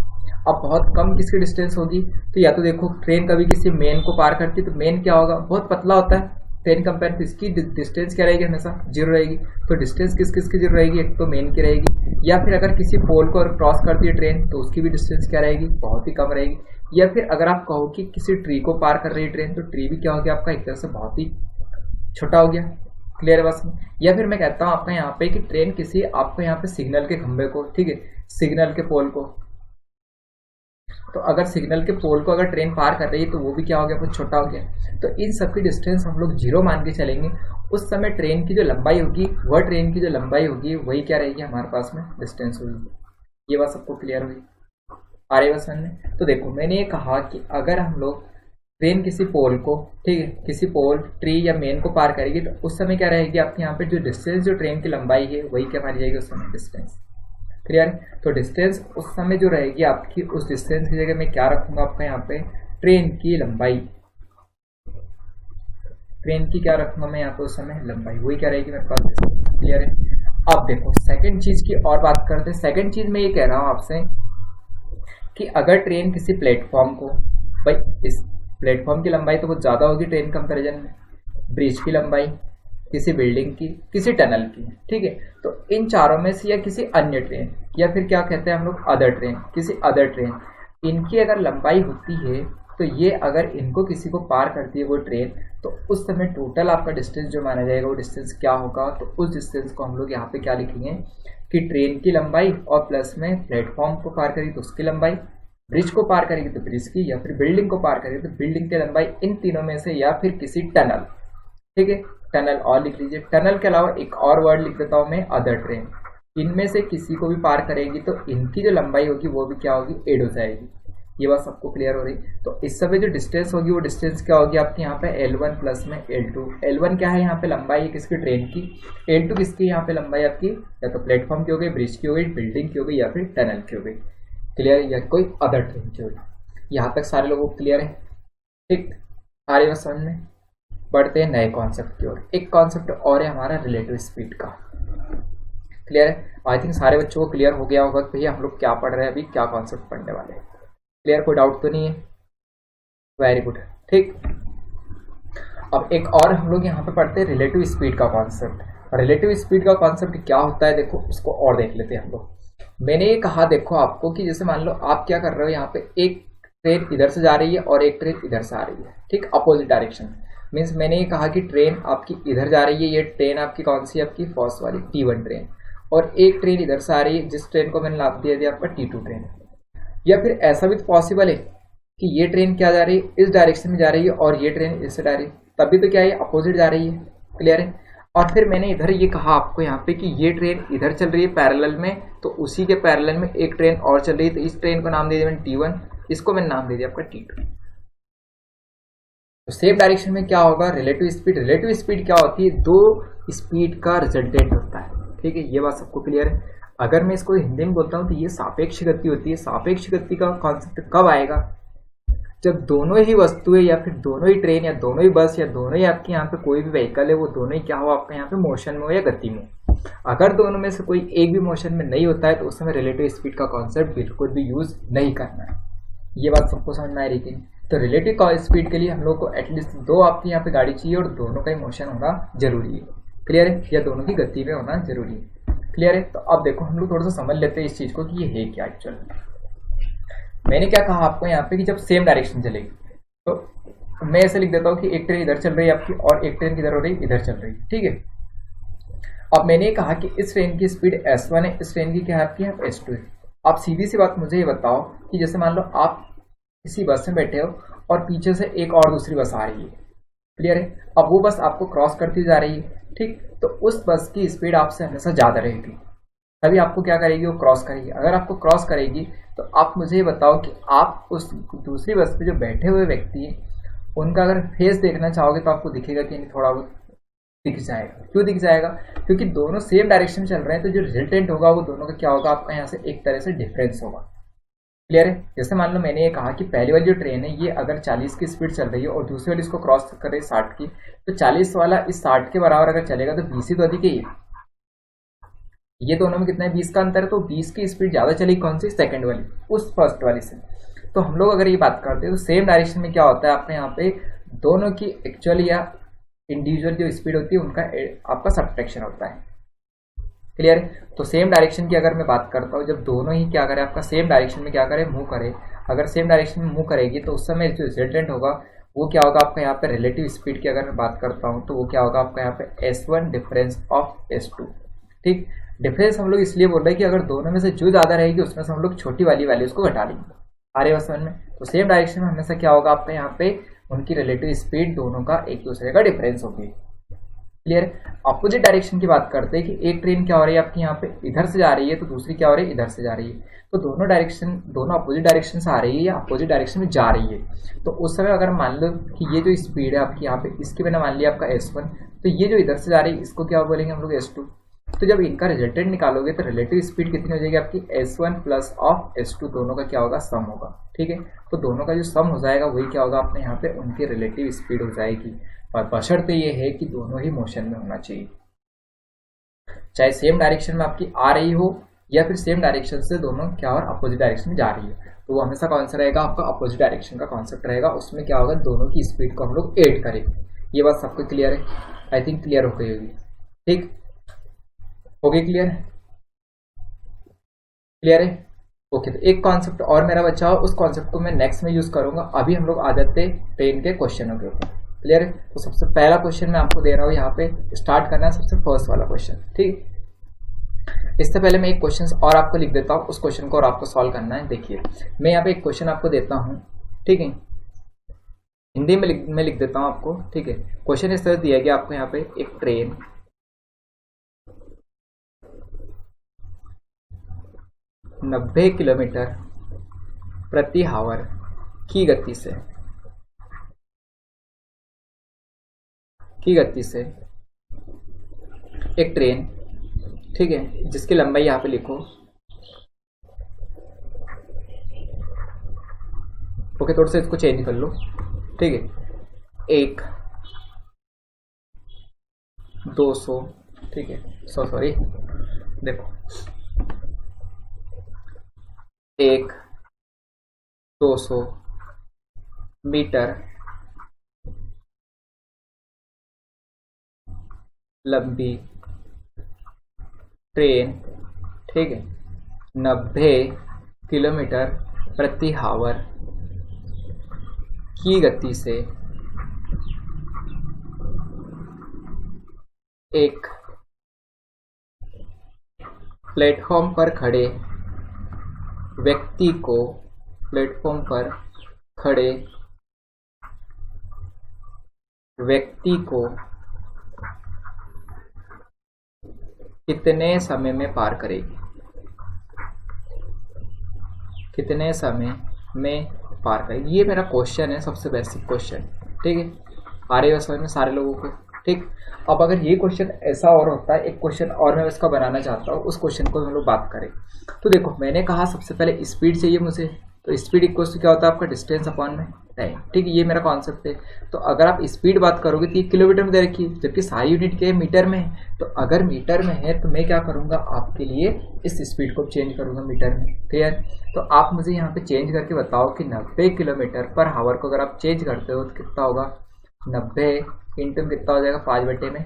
अब बहुत कम किसकी डिस्टेंस होगी, तो या तो देखो ट्रेन कभी किसी मेन को पार करती है तो मेन क्या होगा, बहुत पतला होता है ट्रेन कंपेयर, तो इसकी डिस्टेंस क्या रहेगी, हमेशा जीरो रहेगी। तो डिस्टेंस किस किस की जीरो रहेगी, एक तो मेन की रहेगी, या फिर अगर किसी पोल को क्रॉस करती है ट्रेन तो उसकी भी डिस्टेंस क्या रहेगी, बहुत ही कम रहेगी। या फिर अगर आप कहो कि किसी ट्री को पार कर रही है ट्रेन, तो ट्री भी क्या हो गया आपका एक तरह से बहुत ही छोटा हो गया, क्लियर है बस। या फिर मैं कहता हूँ आपका यहाँ पे कि ट्रेन किसी आपको यहाँ पे सिग्नल के खंभे को, ठीक है, सिग्नल के पोल को, तो अगर सिग्नल के पोल को अगर ट्रेन पार कर रही है तो वो भी क्या हो गया, कुछ छोटा हो गया। तो इन सब की डिस्टेंस हम लोग जीरो मान के चलेंगे। उस समय ट्रेन की जो लंबाई होगी, वह ट्रेन की जो लंबाई होगी वही क्या रहेगी हमारे पास में डिस्टेंस होगी। ये बात सबको क्लियर हुई, आ रही बात समझ में। तो देखो मैंने ये कहा कि अगर हम लोग ट्रेन किसी पोल को, ठीक है, किसी पोल ट्री या मेन को पार करेगी तो उस समय क्या रहेगी आपके यहाँ पे जो डिस्टेंस, जो ट्रेन की लंबाई है वही क्या मानी जाएगी उस समय डिस्टेंस, क्लियर। तो डिस्टेंस उस समय जो रहेगी आपकी, उस डिस्टेंस की जगह मैं क्या रखूंगा आपका यहाँ पे ट्रेन की लंबाई, ट्रेन की क्या रखूंगा मैं यहाँ पे उस समय लंबाई, वही क्या रहेगी मेरे पास, क्लियर है। अब देखो सेकंड चीज की और बात करते हैं। सेकंड चीज मैं ये कह रहा हूँ आपसे कि अगर ट्रेन किसी प्लेटफॉर्म को, भाई इस प्लेटफॉर्म की लंबाई तो बहुत ज्यादा होगी ट्रेन कंपेरिजन में, ब्रिज की लंबाई, किसी बिल्डिंग की, किसी टनल की, ठीक है, तो इन चारों में से या किसी अन्य ट्रेन, या फिर क्या कहते हैं हम लोग अदर ट्रेन, किसी अदर ट्रेन, इनकी अगर लंबाई होती है तो ये अगर इनको किसी को पार करती है वो ट्रेन, तो उस समय टोटल आपका डिस्टेंस जो माना जाएगा वो डिस्टेंस क्या होगा, तो उस डिस्टेंस को हम लोग यहाँ पे क्या लिखेंगे कि ट्रेन की लंबाई और प्लस में प्लेटफॉर्म को पार करेगी तो उसकी लंबाई, ब्रिज को पार करेगी तो ब्रिज की, या फिर बिल्डिंग को पार करेगी तो बिल्डिंग की लंबाई, इन तीनों में से, या फिर किसी टनल, ठीक है, टनल और लिख लीजिए। टनल के अलावा एक और वर्ड लिख देता हूं मैं अदर ट्रेन, इनमें से किसी को भी पार करेगी तो इनकी जो लंबाई होगी वो भी क्या होगी, ऐड हो जाएगी। ये बात सबको क्लियर हो रही। तो इस समय जो डिस्टेंस होगी वो डिस्टेंस क्या होगी आपकी यहाँ पे L1 प्लस में L2। L1 क्या है यहाँ पे लंबाई है किसकी, ट्रेन की। L2 किसकी यहाँ पे लंबाई आपकी, या तो प्लेटफॉर्म की हो गई, ब्रिज की हो गई, बिल्डिंग की हो गई, या फिर टनल की हो गई, क्लियर, या कोई अदर ट्रेन की होगी। यहाँ तक सारे लोगों को क्लियर है, ठीक, आ रही बात समझ में। बढ़ते हैं नए कॉन्सेप्ट की ओर। एक कॉन्सेप्ट और है हमारा रिलेटिव स्पीड का, क्लियर है। आई थिंक सारे बच्चों को क्लियर हो गया होगा कि भैया हम लोग क्या पढ़ रहे हैं, अभी क्या कॉन्सेप्ट पढ़ने वाले हैं, क्लियर, कोई डाउट तो नहीं है, वेरी गुड, ठीक। अब एक और हम लोग यहाँ पे पढ़ते हैं रिलेटिव स्पीड का कॉन्सेप्ट। रिलेटिव स्पीड का कॉन्सेप्ट क्या होता है देखो उसको और देख लेते हैं हम लोग। मैंने ये कहा देखो आपको कि जैसे मान लो आप क्या कर रहे हो, यहाँ पे एक ट्रेन इधर से जा रही है और एक ट्रेन इधर से आ रही है, ठीक, अपोजिट डायरेक्शन। मीन्स मैंने ये कहा कि ट्रेन आपकी इधर जा रही है, ये ट्रेन आपकी कौन सी, आपकी फर्स्ट वाली T1 ट्रेन, और एक ट्रेन इधर से आ रही है जिस ट्रेन को मैंने नाम दिया था आपका T2 ट्रेन। या फिर ऐसा भी तो पॉसिबल है कि ये ट्रेन क्या जा रही है, इस डायरेक्शन में जा रही है और ये ट्रेन इससे जा रही है, तभी तो क्या है अपोजिट जा रही है, क्लियर है। और फिर मैंने इधर ये कहा आपको यहाँ पे कि ये ट्रेन इधर चल रही है पैरेलल में, तो उसी के पैरेलल में एक ट्रेन और चल रही है, तो इस ट्रेन को नाम दे दिया मैंने T1, इसको मैंने नाम दे दिया आपका T2। तो सेम डायरेक्शन में क्या होगा, रिलेटिव स्पीड। रिलेटिव स्पीड क्या होती है, दो स्पीड का रिजल्टेंट होता है, ठीक है, ये बात सबको क्लियर है। अगर मैं इसको हिंदी में बोलता हूँ तो ये सापेक्ष गति होती है। सापेक्ष गति का कॉन्सेप्ट कब आएगा? जब दोनों ही वस्तुएं या फिर दोनों ही ट्रेन या दोनों ही बस या दोनों ही आपके यहाँ पे कोई भी व्हीकल है, वो दोनों ही क्या हो आपके यहाँ पे मोशन में हो या गति में। अगर दोनों में से कोई एक भी मोशन में नहीं होता है तो उस समय रिलेटिव स्पीड का कॉन्सेप्ट बिल्कुल भी यूज नहीं करना है। ये बात सबको समझ में आ रही थी। तो रिलेटिव स्पीड के लिए हम लोग को एटलीस्ट दो आपके यहाँ पे गाड़ी चाहिए और दोनों का ही मोशन होना जरूरी है। क्लियर है? या दोनों की गति में होना जरूरी है। क्लियर है? तो अब देखो हम लोग थोड़ा सा समझ लेते हैं इस चीज को कि ये है क्या एक्चुअल। मैंने क्या कहा आपको यहाँ पे कि जब सेम डायरेक्शन चलेगी, तो मैं ऐसे लिख देता हूँ कि एक ट्रेन इधर चल रही है आपकी और एक ट्रेन किधर हो रही है, इधर चल रही है। ठीक है। अब मैंने कहा कि इस ट्रेन की स्पीड S1 है, इस ट्रेन की क्या है आपकी है S2 है। आप सीधी सी बात मुझे ये बताओ कि जैसे मान लो आप किसी बस में बैठे हो और पीछे से एक और दूसरी बस आ रही है। क्लियर है? अब वो बस आपको क्रॉस करती जा रही है। ठीक, तो उस बस की स्पीड आपसे हमेशा ज़्यादा रहेगी, तभी आपको क्या करेगी, वो क्रॉस करेगी। अगर आपको क्रॉस करेगी तो आप मुझे ये बताओ कि आप उस दूसरी बस पे जो बैठे हुए व्यक्ति हैं उनका अगर फेस देखना चाहोगे तो आपको दिखेगा कि नहीं, थोड़ा बहुत दिख जाएगा। क्यों दिख जाएगा? क्योंकि दोनों सेम डायरेक्शन चल रहे हैं, तो जो रिजल्टेंट होगा वो दोनों का क्या होगा आपका यहाँ से एक तरह से डिफरेंस होगा। क्लियर है? जैसे मान लो मैंने ये कहा कि पहली वाली जो ट्रेन है ये अगर 40 की स्पीड चल रही है और दूसरी वाली इसको क्रॉस कर रही है 60 की, तो 40 वाला इस 60 के बराबर अगर चलेगा तो 20 ही तो अधिक है। ये दोनों में कितना है, 20 का अंतर है। तो 20 की स्पीड ज़्यादा चलेगी कौन सी, सेकंड वाली, उस फर्स्ट वाली से। तो हम लोग अगर ये बात करते हैं तो सेम डायरेक्शन में क्या होता है आपके यहाँ पे, दोनों की एक्चुअल या इंडिविजुअल जो स्पीड होती है उनका आपका सब्ट्रैक्शन होता है। क्लियर है? तो सेम डायरेक्शन की अगर मैं बात करता हूँ, जब दोनों ही क्या करें आपका सेम डायरेक्शन में क्या करें, मूव करे, अगर सेम डायरेक्शन में मूव करेगी तो उस समय जो रिजल्टेंट होगा वो क्या होगा आपका यहाँ पे रिलेटिव स्पीड की अगर मैं बात करता हूँ तो वो क्या होगा आपका यहाँ पे S1 डिफरेंस ऑफ S2। ठीक, डिफरेंस हम लोग इसलिए बोल रहे हैं कि अगर दोनों में से जो ज़्यादा रहेगी उसमें से हम लोग छोटी वाली वैल्यूज को घटा लेंगे। आ रही है समझ में? तो सेम डायरेक्शन में हमेशा क्या होगा आपका यहाँ पे, उनकी रिलेटिव स्पीड दोनों का एक दूसरे का डिफरेंस होगी। क्लियर? अपोजिट डायरेक्शन की बात करते हैं कि एक ट्रेन क्या हो रही है आपकी यहाँ पे इधर से जा रही है तो दूसरी क्या हो रही है इधर से जा रही है। तो दोनों डायरेक्शन, दोनों अपोजिट डायरेक्शन से आ रही है या अपोजिट डायरेक्शन में जा रही है। तो उस समय अगर मान लो कि ये जो स्पीड है आपकी यहाँ पे, इसके बिना मान लिया आपका S1, तो ये जो इधर से जा रही है इसको क्या बोलेंगे हम लोग S2। तो जब इनका रिजल्टेंट निकालोगे तो रिलेटिव स्पीड कितनी हो जाएगी आपकी, S1 प्लस ऑफ S2, दोनों का क्या होगा, सम होगा। ठीक है, तो दोनों का जो सम हो जाएगा वही क्या होगा अपने यहाँ पे उनकी रिलेटिव स्पीड हो जाएगी। और बशर्ते ये है कि दोनों ही मोशन में होना चाहिए, चाहे सेम डायरेक्शन में आपकी आ रही हो या फिर सेम डायरेक्शन से दोनों क्या और अपोजिट डायरेक्शन में जा रही है। तो वो हमेशा कौन सा रहेगा आपका, अपोजिट डायरेक्शन का कॉन्सेप्ट रहेगा। उसमें क्या होगा, दोनों की स्पीड को हम लोग ऐड करेंगे। ये बात सबको क्लियर है? आई थिंक क्लियर हो गई होगी। ठीक हो गई? क्लियर है? क्लियर है? ओके, तो एक कॉन्सेप्ट और मेरा बचा हो, उस कॉन्सेप्ट को मैं नेक्स्ट में यूज करूंगा। अभी हम लोग आ जाते हैं ट्रेन के क्वेश्चनों के ऊपर। क्लियर है? तो सबसे पहला क्वेश्चन मैं आपको दे रहा हूँ, यहाँ पे स्टार्ट करना है सबसे फर्स्ट वाला क्वेश्चन। ठीक, इससे पहले मैं एक क्वेश्चन और आपको लिख देता हूँ, उस क्वेश्चन को और आपको सॉल्व करना है। देखिए मैं यहाँ पे एक क्वेश्चन आपको देता हूँ, ठीक है, हिंदी में लिख देता हूँ आपको। ठीक है, क्वेश्चन इस तरह दिया गया आपको यहाँ पे, एक ट्रेन 90 किलोमीटर प्रति आवर की गति से एक ट्रेन, ठीक है, जिसकी लंबाई यहाँ पे लिखो, ओके, थोड़ा सा इसको चेंज कर लो। ठीक है, 200, ठीक है, सॉरी देखो, 200 मीटर लंबी ट्रेन, ठीक है, 90 किलोमीटर प्रति आवर की गति से एक प्लेटफॉर्म पर खड़े व्यक्ति को कितने समय में पार करेगी, ये मेरा क्वेश्चन है, सबसे बेसिक क्वेश्चन। ठीक है, आ रही है समझ में सारे लोगों को? ठीक। अब अगर ये क्वेश्चन ऐसा और होता है, एक क्वेश्चन और मैं इसका बनाना चाहता हूँ, उस क्वेश्चन को हम लोग बात करें। तो देखो मैंने कहा सबसे पहले स्पीड चाहिए मुझे, तो स्पीड इक्वल टू क्या होता है आपका डिस्टेंस अपॉन में टाइम। ठीक है, ये मेरा कॉन्सेप्ट है। तो अगर आप स्पीड बात करोगे तो ये किलोमीटर में दे रखी है, जबकि सारी यूनिट के मीटर में है। तो अगर मीटर में है तो मैं क्या करूँगा, आपके लिए इस स्पीड को चेंज करूँगा मीटर में। क्लियर। तो आप मुझे यहाँ पे चेंज करके बताओ कि 90 किलोमीटर पर हावर को अगर आप चेंज करते हो तो कितना होगा। 90 इंटू कितना हो जाएगा 5/18,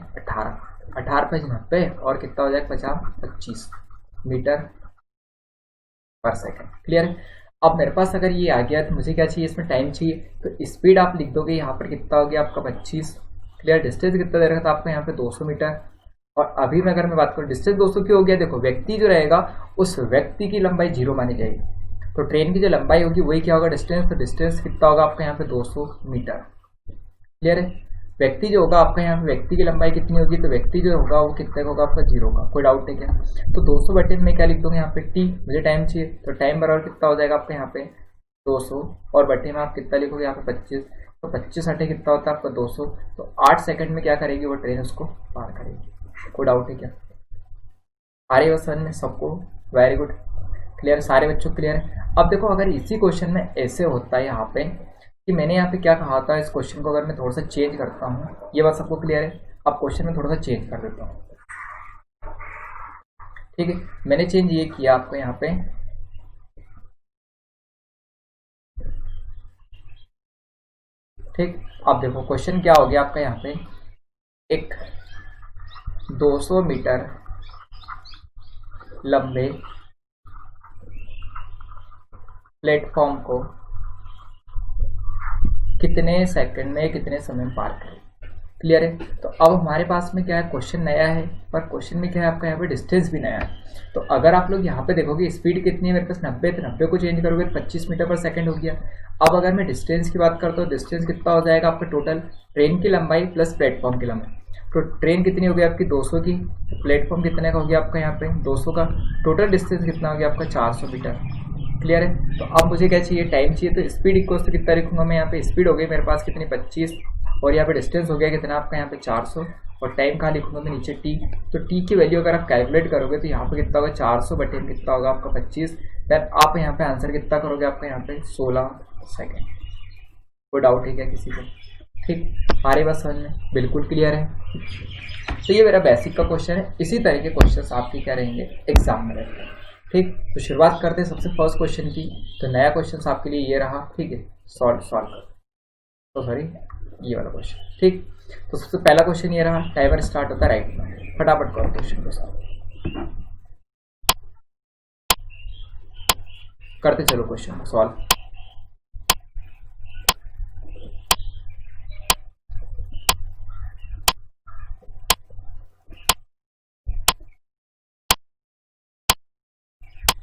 18×5 = 90 और कितना हो जाएगा 25 मीटर पर सेकंड। क्लियर। अब मेरे पास अगर ये आ गया तो मुझे क्या चाहिए, इसमें टाइम चाहिए। तो स्पीड आप लिख दोगे यहाँ पर कितना हो गया आपका 25। क्लियर। डिस्टेंस कितना दे रखा था आपको यहाँ पे 200 मीटर। और अभी मैं अगर मैं बात करूँ डिस्टेंस 200 क्यों हो गया, देखो व्यक्ति जो रहेगा उस व्यक्ति की लंबाई 0 मानी जाएगी। तो ट्रेन की जो लंबाई होगी वही क्या होगा डिस्टेंस। तो डिस्टेंस कितना होगा आपका यहाँ पे 200 मीटर। क्लियर है। व्यक्ति जो होगा आपका यहाँ पे व्यक्ति की लंबाई कितनी होगी, तो व्यक्ति जो होगा वो कितने का होगा आपका 0 का। कोई डाउट है क्या। तो 200 में क्या लिख दूंगा यहाँ पे टी, मुझे टाइम चाहिए। तो टाइम बराबर कितना हो जाएगा आपका यहाँ पे 200 और बटे में आप कितना लिखोगे यहाँ पे 25। तो 25 हटे कितना होता है आपका 200। तो 8 सेकंड में क्या करेगी वो ट्रेन उसको पार करेगी। कोई डाउट है क्या। आ रही है समझ में सबको। Very good. क्लियर सारे बच्चों क्लियर है। अब देखो अगर इसी क्वेश्चन में ऐसे होता है यहाँ पे कि मैंने यहाँ पे क्या कहा था, इस क्वेश्चन को अगर मैं थोड़ा सा चेंज करता हूँ, ये बात सबको क्लियर है। अब क्वेश्चन में थोड़ा सा चेंज कर देता हूँ। ठीक है, मैंने चेंज ये किया आपको यहाँ पे, ठीक। अब देखो क्वेश्चन क्या हो गया आपका यहाँ पे, एक 200 मीटर लंबे प्लेटफॉर्म को कितने सेकंड में कितने समय में पार करें। क्लियर है। तो अब हमारे पास में क्या है, क्वेश्चन नया है पर क्वेश्चन में क्या है आपका यहाँ पे डिस्टेंस भी नया है। तो अगर आप लोग यहाँ पे देखोगे स्पीड कितनी है मेरे पास 90, तो 90 को चेंज करोगे 25 मीटर पर सेकंड हो गया। अब अगर मैं डिस्टेंस की बात करता हूँ, डिस्टेंस कितना हो जाएगा आपका टोटल ट्रेन की लंबाई प्लस प्लेटफॉर्म की लंबाई। तो ट्रेन कितनी होगी आपकी 200 की, प्लेटफॉर्म कितने का हो गया आपका यहाँ पे 200 का, टोटल डिस्टेंस कितना हो गया आपका 400 मीटर। क्लियर है। तो अब मुझे क्या चाहिए, टाइम चाहिए। तो स्पीड इक्वल टू कितना लिखूंगा मैं यहाँ पे, स्पीड हो गई मेरे पास कितनी 25 और यहाँ पे डिस्टेंस हो गया कितना आपका यहाँ पे 400 और टाइम कहाँ लिखूंगा मैं नीचे टी। तो टी की वैल्यू अगर आप कैलकुलेट करोगे तो यहाँ पे कितना होगा 400 बटे कितना होगा आपका 25। देन आप यहाँ पे आंसर कितना करोगे आपका यहाँ पे 16 सेकेंड। कोई डाउट है क्या किसी को। ठीक, आ रही बात समझ में, बिल्कुल क्लियर है। तो ये मेरा बेसिक का क्वेश्चन है। इसी तरह के क्वेश्चन आपके क्या रहेंगे एग्जाम में रहेंगे। ठीक, तो शुरुआत करते हैं सबसे फर्स्ट क्वेश्चन की। तो नया क्वेश्चन आपके लिए ये रहा। ठीक है, सॉल्व कर, तो सॉरी ये वाला क्वेश्चन। ठीक, तो सबसे पहला क्वेश्चन ये रहा, टाइमर स्टार्ट होता है राइट में। फटाफट करो क्वेश्चन को सॉल्व करते चलो क्वेश्चन को सॉल्व।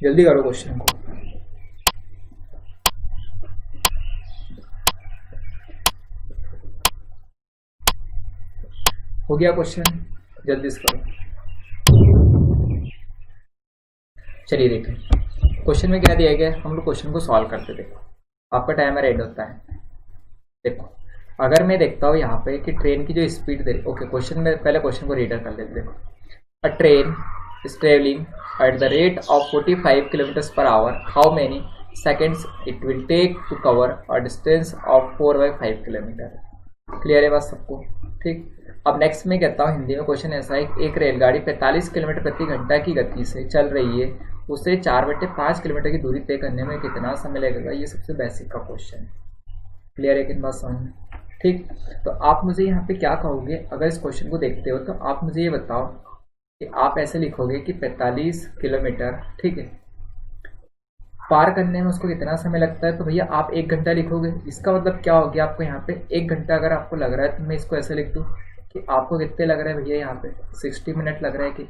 जल्दी करो क्वेश्चन को। हो गया क्वेश्चन, जल्दी से करो। चलिए देखें क्वेश्चन में क्या दिया गया है, हम लोग क्वेश्चन को सॉल्व करते। देखो आपका टाइमर एंड होता है। देखो अगर मैं देखता हूँ यहाँ पे कि ट्रेन की जो स्पीड दे, ओके क्वेश्चन में पहले क्वेश्चन को रीडर कर लेते। देखो अ train is traveling at the rate of 45 kilometers per hour, how many seconds it will take to cover a distance of 4/5 kilometre. Clear है बात सबको। ठीक, अब नेक्स्ट में कहता हूँ हिंदी में क्वेश्चन ऐसा है, एक रेलगाड़ी 45 किलोमीटर प्रति घंटा की गति से चल रही है, उसे 4/5 किलोमीटर की दूरी तय करने में कितना समय लगेगा। ये सबसे बेसिक का क्वेश्चन है। क्लियर है कि बात समझ में। ठीक, तो आप मुझे यहाँ पे क्या कहोगे, अगर इस क्वेश्चन को देखते हो तो आप मुझे ये बताओ कि आप ऐसे लिखोगे कि 45 किलोमीटर, ठीक है, पार करने में उसको कितना समय लगता है। तो भैया आप 1 घंटा लिखोगे। इसका मतलब क्या हो गया आपको यहाँ पे 1 घंटा अगर आपको लग रहा है तो मैं इसको ऐसे लिख दूँ कि आपको कितने लग रहे हैं भैया यहाँ पे 60 मिनट लग रहा है कि।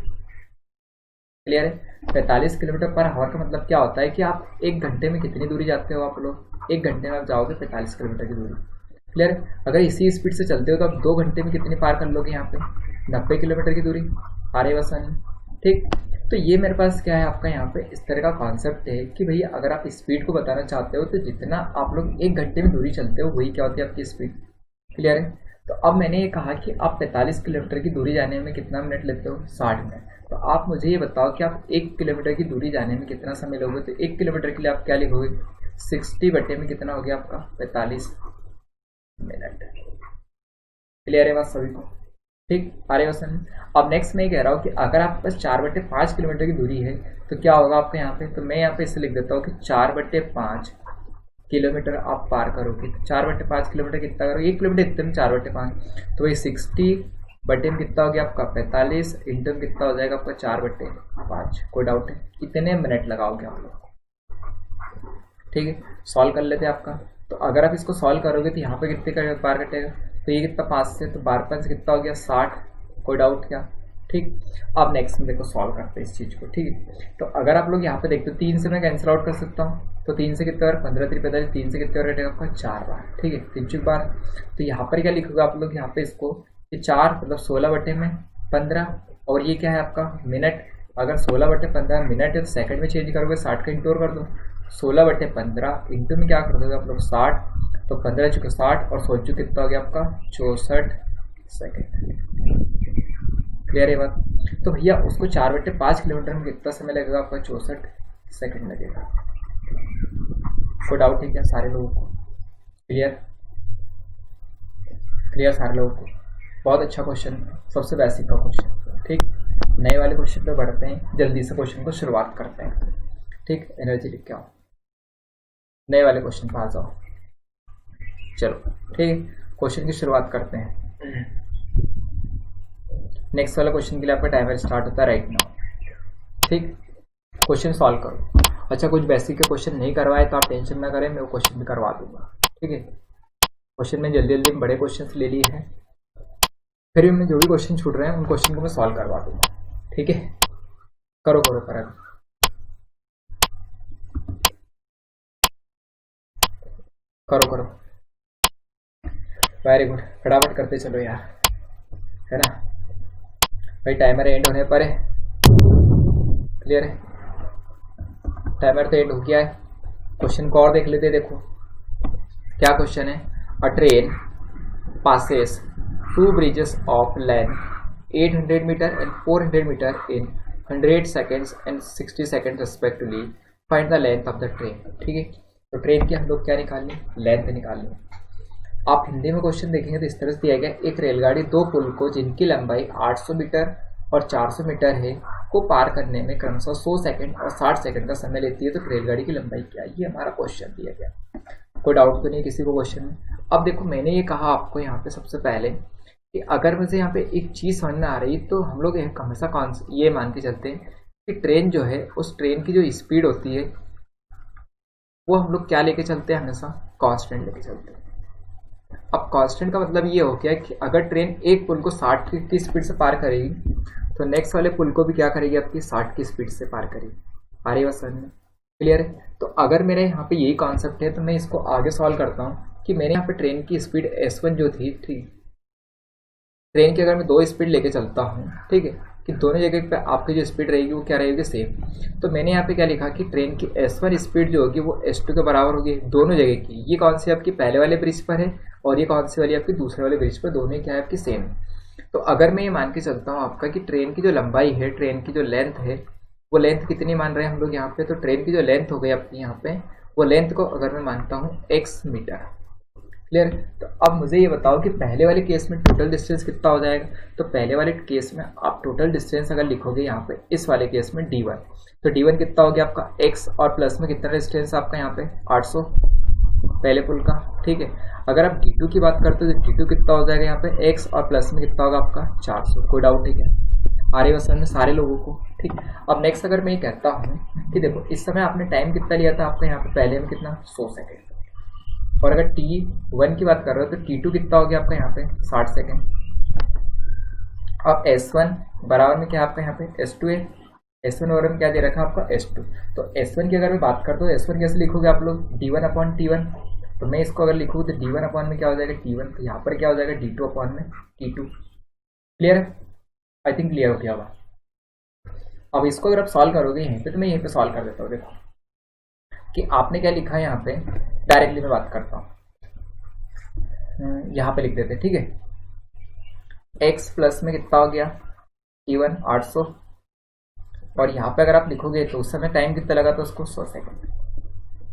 क्लियर है। 45 किलोमीटर पर आवर का मतलब क्या होता है कि आप 1 घंटे में कितनी दूरी जाते हो। आप लोग 1 घंटे में आप जाओगे 45 किलोमीटर की दूरी। क्लियर है। अगर इसी स्पीड से चलते हो तो आप 2 घंटे में कितनी पार कर लोगे यहाँ पे 90 किलोमीटर की दूरी। आ रही बस। ठीक, तो ये मेरे पास क्या है आपका यहाँ पे इस तरह का कॉन्सेप्ट है कि भैया अगर आप स्पीड को बताना चाहते हो तो जितना आप लोग 1 घंटे में दूरी चलते हो वही क्या होती है आपकी स्पीड। क्लियर है। तो तो अब मैंने ये कहा कि आप 45 किलोमीटर की दूरी जाने में कितना मिनट लेते हो, 60 मिनट। तो आप मुझे ये बताओ कि आप 1 किलोमीटर की दूरी जाने में कितना समय लोगे। तो 1 किलोमीटर के लिए आप क्या लिखोगे, 60 बटे में कितना हो गया आपका 45 मिनट। क्लियर है बात सभी को, ठीक आ रही है। अब नेक्स्ट मैं कह रहा हूँ कि अगर आपके पास 4/5 किलोमीटर की दूरी है तो क्या होगा आपके यहाँ पे, तो मैं यहाँ पे इसे लिख देता हूँ कि 4/5 किलोमीटर आप पार करोगे। तो 4/5 किलोमीटर कितना करोगे, 1 किलोमीटर इतने में 4/5, तो वही 60 बटे में कितना हो गया आपका 45, इंटू में कितना हो जाएगा आपका 4/5। कोई डाउट है, कितने मिनट लगाओगे आप लोग, ठीक है। सॉल्व कर लेते हैं आपका। तो अगर आप इसको सॉल्व करोगे तो यहाँ पे कितने बार कटेगा, तो ये कितना 5 से, तो 12 से कितना हो गया 60। कोई डाउट क्या, ठीक। अब नेक्स्ट में देखो सॉल्व करते हैं इस चीज़ को, ठीक है। तो अगर आप लोग यहाँ पे देखते हो 3 से मैं कैंसिल आउट कर सकता हूँ, तो 3 से कितने बार 15 3 45, 3 से कितने बार कटेगा आपका 4 बार, ठीक है, 3 बार। तो यहाँ पर क्या लिखोगे आप लोग, यहाँ पे इसको कि 4 मतलब 16/15, और ये क्या है आपका मिनट। अगर 16/15 मिनट है तो सेकंड में चेंज करोगे, 60 का इंटू कर दो, 16/15 इंटू में क्या कर दोगे आप लोग 60, तो 15 चुके 60 और 16 चुके कितना हो गया आपका 64 सेकेंड। क्लियर है बात। तो भैया उसको 4/5 किलोमीटर में कितना समय लगेगा आपका 64 सेकेंड लगेगा। कोई डाउट है क्या सारे लोगों को, क्लियर क्लियर सारे लोगों को। बहुत अच्छा क्वेश्चन, सबसे बेसिक का क्वेश्चन, ठीक। नए वाले क्वेश्चन पे बढ़ते हैं, जल्दी से क्वेश्चन को शुरुआत करते हैं, ठीक। एनर्जी लिख के आओ, नए वाले क्वेश्चन पे आ जाओ। चलो ठीक है, क्वेश्चन की शुरुआत करते हैं। नेक्स्ट वाला क्वेश्चन के लिए आपका टाइमर स्टार्ट होता है राइट नाउ, ठीक। क्वेश्चन सॉल्व करो। अच्छा कुछ बेसिक के क्वेश्चन नहीं करवाए तो आप टेंशन ना करें, मैं वो क्वेश्चन भी करवा दूंगा, ठीक है। क्वेश्चन में जल्दी जल्दी बड़े क्वेश्चन ले लिए हैं, फिर भी मैं जो भी क्वेश्चन छूट रहे हैं उन क्वेश्चन को मैं सॉल्व करवा दूंगा, ठीक है। करो करो करो करो करो, वेरी गुड, फटाफट करते चलो यार, है ना भाई। टाइमर एंड होने पर है, क्लियर है, टाइमर तो एंड हो गया है। क्वेश्चन को और देख लेते हैं, देखो क्या क्वेश्चन है। A train passes 2 bridges of length 800 metre and 400 metre in 100 seconds and 60 seconds respectively, find the length of the train, ठीक है। तो ट्रेन की हम लोग क्या निकालनी, लेंथ निकालनी। आप हिंदी में क्वेश्चन देखेंगे तो इस तरह से दिया गया, एक रेलगाड़ी 2 पुल को जिनकी लंबाई 800 मीटर और 400 मीटर है को पार करने में क्रमशः 100 सेकंड और 60 सेकंड का समय लेती है, तो रेलगाड़ी की लंबाई क्या है, ये हमारा क्वेश्चन दिया गया। कोई डाउट तो नहीं किसी को क्वेश्चन में। अब देखो मैंने ये कहा आपको यहाँ पे सबसे पहले कि अगर मुझे यहाँ पे एक चीज़ समझ में आ रही तो हम लोग हमेशा ये मान के चलते हैं कि ट्रेन जो है उस ट्रेन की जो स्पीड होती है वो हम लोग क्या लेके चलते हैं, हमेशा कांस्टेंट लेके चलते हैं। अब कांस्टेंट का मतलब ये हो गया कि अगर ट्रेन एक पुल को 60 की स्पीड से पार करेगी तो नेक्स्ट वाले पुल को भी क्या करेगी आपकी 60 की स्पीड से पार करेगी। आ रही बात समझ में, क्लियर है। तो अगर मेरे यहाँ पे यही कॉन्सेप्ट है तो मैं इसको आगे सॉल्व करता हूँ कि मेरे यहाँ पे ट्रेन की स्पीड S1 जो थी, ठीक, ट्रेन की अगर मैं 2 स्पीड लेके चलता हूँ, ठीक है, कि दोनों जगह पे आपकी जो स्पीड रहेगी वो क्या रहेगी सेम। तो मैंने यहाँ पे क्या लिखा कि ट्रेन की S1 स्पीड जो होगी वो S2 के बराबर होगी दोनों जगह की। ये कौन सी आपकी पहले वाले ब्रिज पर है और ये कौन सी वाली आपकी दूसरे वाले ब्रिज पर, दोनों क्या है आपकी सेम। तो अगर मैं ये मान के चलता हूँ आपका कि ट्रेन की जो लंबाई है, ट्रेन की जो लेंथ है, वो लेंथ कितनी मान रहे हैं हम लोग यहाँ पे, तो ट्रेन की जो लेंथ हो गई आपकी यहाँ पे, वो लेंथ को अगर मैं मानता हूँ x मीटर, क्लियर। तो अब मुझे ये बताओ कि पहले वाले केस में टोटल डिस्टेंस कितना हो जाएगा। तो पहले वाले केस में आप टोटल डिस्टेंस अगर लिखोगे यहाँ पे इस वाले केस में d1, तो d1 कितना हो गया आपका x और प्लस में कितना डिस्टेंस आपका यहाँ पे 800 पहले पुल का, ठीक है। अगर आप d2 की बात करते हो तो d2 कितना हो जाएगा यहाँ पे x और प्लस में कितना होगा आपका 400। कोई डाउट है क्या, आ रही बस में सारे लोगों को, ठीक। अब नेक्स्ट अगर मैं ये कहता हूँ कि देखो इस समय आपने टाइम कितना लिया था आपका यहाँ पे पहले में कितना 100 सेकेंड, और अगर T1 की बात कर रहे हो तो T2 कितना हो गया आपका यहाँ पे 60 सेकेंड। अब S1 बराबर में क्या आपका यहाँ पे S2 है, S1 बराबर में क्या दे रखा है आपका S2। तो S1 की अगर मैं बात करता हूँ S1 कैसे लिखोगे आप लोग D1/T1, तो मैं इसको अगर लिखूँ तो D1 में क्या हो जाएगा T1, तो यहाँ पर क्या हो जाएगा D2 में T2। क्लियर है, आई थिंक क्लियर हो गया होगा। अब इसको अगर आप सॉल्व करोगे यहीं पे, तो मैं यहीं पे सॉल्व कर देता हूँ। देखो कि आपने क्या लिखा है यहाँ पे, डायरेक्टली मैं बात करता हूँ, यहाँ पे लिख देते हैं, ठीक है। x प्लस में कितना हो गया T1 800, और यहाँ पे अगर आप लिखोगे तो उस समय टाइम कितना लगा था उसको 100 सेकंड।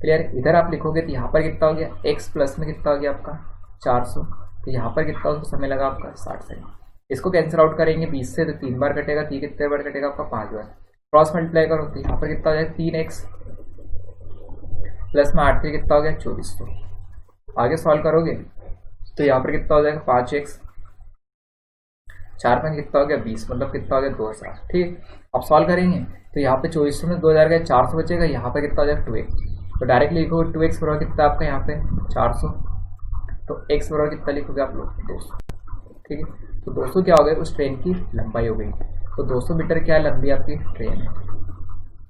क्लियर। इधर आप लिखोगे तो यहाँ पर कितना हो गया x प्लस में कितना हो गया आपका 400, तो यहाँ पर कितना उसको समय लगा आपका 60 सेकंड। इसको कैंसिल आउट करेंगे 20 से तो 3 बार कटेगा, 3 कितने बार कटेगा आपका 5 बार। क्रॉस मल्टीप्लाई करो तो यहाँ पर कितना हो जाएगा 3x प्लस में 8 3 कितना हो गया 2400। आगे सॉल्व करोगे तो यहाँ पर कितना हो जाएगा 5x 4 5 कितना हो गया 20, मतलब कितना हो गया 2000। ठीक। अब सॉल्व करेंगे तो यहाँ पे 2400 में 2000 गया 400 बचेगा, यहाँ पे कितना हो जाएगा 2x, तो डायरेक्टली लिखोगे 2x बराबर कितना आपका यहाँ पे 400, तो x बराबर कितना लिखोगे आप लोग 200। ठीक है, तो 200 क्या हो गया उस ट्रेन की लंबाई हो गई। तो 200 मीटर क्या लंबी आपकी ट्रेन है।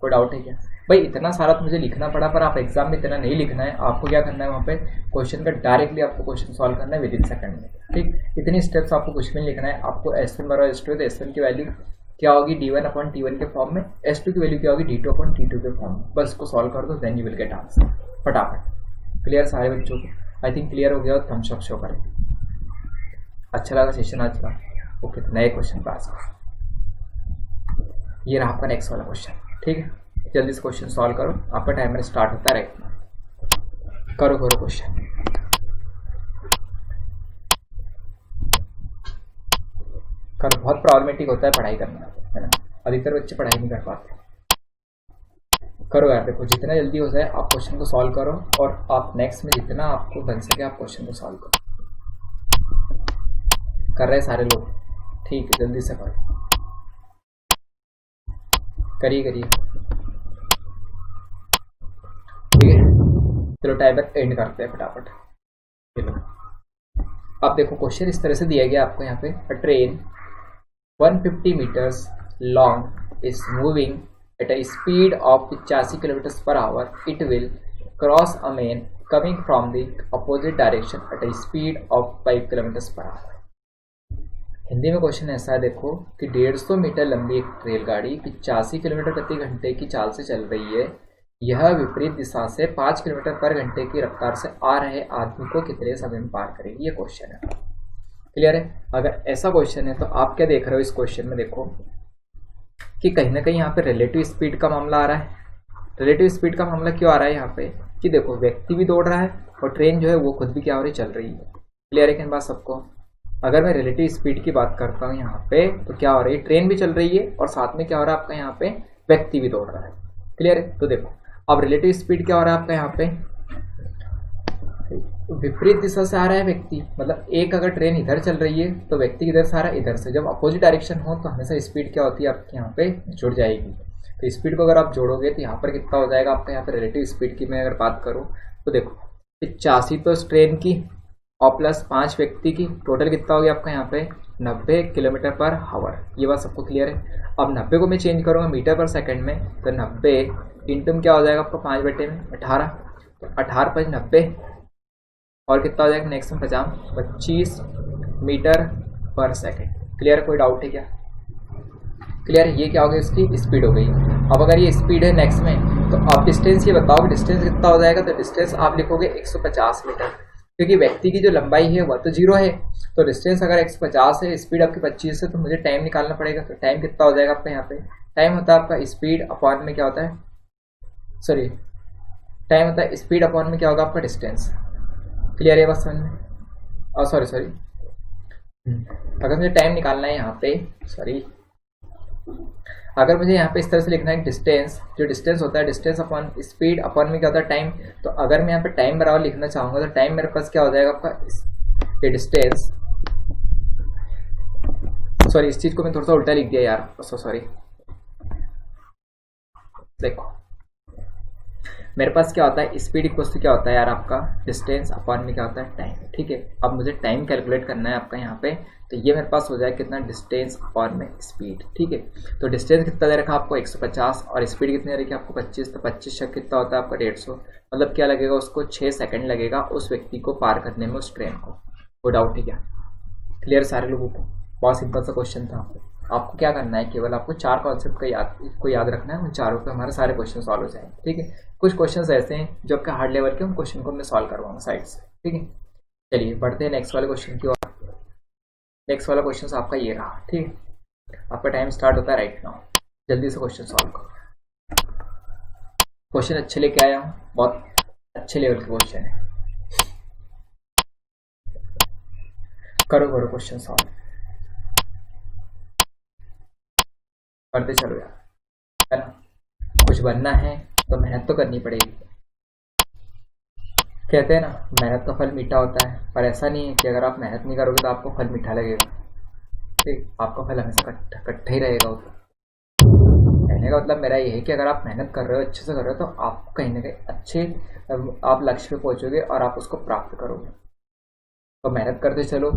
कोई डाउट है क्या भाई? इतना सारा तो मुझे लिखना पड़ा, पर आप एग्जाम में इतना नहीं लिखना है। आपको क्या करना है वहाँ पे क्वेश्चन का डायरेक्टली आपको क्वेश्चन सॉल्व करना है विदिन सेकंड में। ठीक, इतनी स्टेप्स आपको कुछ भी नहीं लिखना है। आपको S1 बराबर S2 तो S1 की वैल्यू क्या होगी D1/T1 के फॉर्म में, S2 की वैल्यू क्या होगी D2/T2 के फॉर्म में। बस इसको सॉल्व कर दो, then you will get answer फटाफट। क्लियर सारे बच्चों को? आई थिंक क्लियर हो गया। थम्स अप शो करें। अच्छा लगा सेशन आज का? ओके, तो नए क्वेश्चन पास। ये रहा आपका नेक्स्ट वाला क्वेश्चन। ठीक है, जल्दी से क्वेश्चन सॉल्व करो, आपका टाइमर स्टार्ट होता रहेगा। करो क्वेश्चन। करो, बहुत प्रॉब्लमेटिक होता है पढ़ाई करना, है ना। अधिकतर बच्चे पढ़ाई नहीं कर पाते। करो यार, देखो जितना जल्दी हो जाए आप क्वेश्चन को सॉल्व करो, और आप नेक्स्ट में जितना आपको बन सके आप क्वेश्चन को सॉल्व करो। कर रहे सारे लोग? ठीक है, जल्दी से करो, करिए। ठीक है, चलो टाइमर एंड करते हैं फटाफट। चलो अब देखो क्वेश्चन इस तरह से दिया गया आपको यहाँ पे, a train 150 metres long is moving at a speed of 85 kilometre per hour. It will cross a man coming from the opposite direction at a speed of 5 kilometre per hour. Hindi में question ऐसा है देखो कि 150 metre लंबी एक रेलगाड़ी 85 kilometre प्रति घंटे की चाल से चल रही है। यह विपरीत दिशा से 5 किलोमीटर पर घंटे की रफ्तार से आ रहे आदमी को कितने समय में पार करेगी, ये क्वेश्चन है। क्लियर है? अगर ऐसा क्वेश्चन है तो आप क्या देख रहे हो इस क्वेश्चन में, देखो कि कहीं ना कहीं यहाँ पे रिलेटिव स्पीड का मामला आ रहा है। रिलेटिव स्पीड का मामला क्यों आ रहा है यहाँ पे कि देखो व्यक्ति भी दौड़ रहा है और ट्रेन जो है वो खुद भी क्या हो रही चल रही है। क्लियर है कि बात सबको? अगर मैं रिलेटिव स्पीड की बात करता हूँ यहाँ पे तो क्या हो रही है, ट्रेन भी चल रही है और साथ में क्या हो रहा है आपका यहाँ पे व्यक्ति भी दौड़ रहा है। क्लियर है? तो देखो अब रिलेटिव स्पीड क्या हो रहा है आपका यहाँ पे, विपरीत दिशा से आ रहा है व्यक्ति, मतलब एक अगर ट्रेन इधर चल रही है तो व्यक्ति इधर से आ रहा है इधर से। जब अपोजिट डायरेक्शन हो तो हमेशा स्पीड क्या होती है आपके यहाँ पे जुड़ जाएगी। तो स्पीड को अगर आप जोड़ोगे तो यहाँ पर कितना हो जाएगा आपका यहाँ पे रिलेटिव स्पीड की मैं अगर बात करूँ तो देखो 85 तो इस ट्रेन की और प्लस 5 व्यक्ति की, टोटल कितना हो गया आपका यहाँ पे 90 किलोमीटर पर आवर। ये बात सबको क्लियर है? अब 90 को मैं चेंज करूँगा मीटर पर सेकंड में तो 90 इंटू क्या हो जाएगा आपका 5 बटे में 18, तो 18 5 90 और कितना हो जाएगा नेक्स्ट में 25 मीटर पर सेकंड। क्लियर? कोई डाउट है क्या? क्लियर? ये क्या हो गया इसकी स्पीड हो गई। अब अगर ये स्पीड है नेक्स्ट में तो आप डिस्टेंस ये बताओ कि डिस्टेंस कितना हो जाएगा, तो डिस्टेंस आप लिखोगे 150 मीटर, क्योंकि व्यक्ति की जो लंबाई है वह तो 0 है। तो डिस्टेंस अगर 150 है, स्पीड आपकी 25 है, तो मुझे टाइम निकालना पड़ेगा। तो टाइम कितना हो जाएगा आपका यहाँ पे, टाइम होता है आपका स्पीड अपॉन में क्या होता है, सॉरी टाइम होता है स्पीड अपॉन में क्या होगा आपका डिस्टेंस। क्लियर है बस समझ में? सॉरी अगर मुझे टाइम निकालना है यहाँ पे, सॉरी अगर मुझे यहाँ पे इस तरह से लिखना है डिस्टेंस, जो डिस्टेंस होता है डिस्टेंस अपॉन स्पीड अपॉन में क्या होता है टाइम। तो अगर मैं यहाँ पे टाइम बराबर लिखना चाहूँगा तो टाइम मेरे पास क्या हो जाएगा आपका ये डिस्टेंस, सॉरी इस चीज़ को मैं थोड़ा सा उल्टा लिख दिया यार, सॉरी। देखो मेरे पास क्या होता है स्पीड इक्वल्स टू क्या होता है यार आपका डिस्टेंस अपॉन में क्या होता है टाइम। ठीक है, अब मुझे टाइम कैलकुलेट करना है आपका यहाँ पे, तो ये मेरे पास हो जाएगा कितना डिस्टेंस अपॉन में स्पीड। ठीक है, तो डिस्टेंस कितना दे रखा आपको 150 और स्पीड कितनी दे रखी आपको 25, तो 25 कितना होता है आपका 150, मतलब क्या लगेगा उसको 6 सेकंड लगेगा उस व्यक्ति को पार करने में उस ट्रेन को। कोई डाउट है क्या? क्लियर सारे लोगों को? बहुत सिंपल सा क्वेश्चन था। आपको क्या करना है, केवल आपको 4 कॉन्सेप्ट को याद रखना है, उन चारों पे हमारे सारे क्वेश्चन सॉल्व हो जाएंगे। ठीक है, कुछ क्वेश्चंस ऐसे हैं जो आपके हार्ड लेवल के, उन क्वेश्चन को मैं सॉल्व करवाऊंगा साइड से। ठीक है, चलिए बढ़ते हैं नेक्स्ट वाले क्वेश्चन की ओर। नेक्स्ट वाला क्वेश्चन आपका ये रहा, ठीक है। आपका टाइम स्टार्ट होता है राइट नाउ। जल्दी से क्वेश्चन सॉल्व करो। क्वेश्चन अच्छे लेके आया हूँ, बहुत अच्छे लेवल के क्वेश्चन है। करो करो क्वेश्चन सॉल्व, करते चलो यार, है ना। कुछ बनना है तो मेहनत तो करनी पड़ेगी। कहते हैं ना, मेहनत का फल मीठा होता है, पर ऐसा नहीं है कि अगर आप मेहनत नहीं करोगे तो आपको फल मीठा लगेगा। ठीक, आपका फल हमेशा कट्ठा ही रहेगा। कहने का मतलब मेरा ये है कि अगर आप मेहनत कर रहे हो, अच्छे से कर रहे हो, तो आप कहीं ना कहीं अच्छे आप लक्ष्य पे पहुंचोगे और आप उसको प्राप्त करोगे। तो मेहनत करते चलो,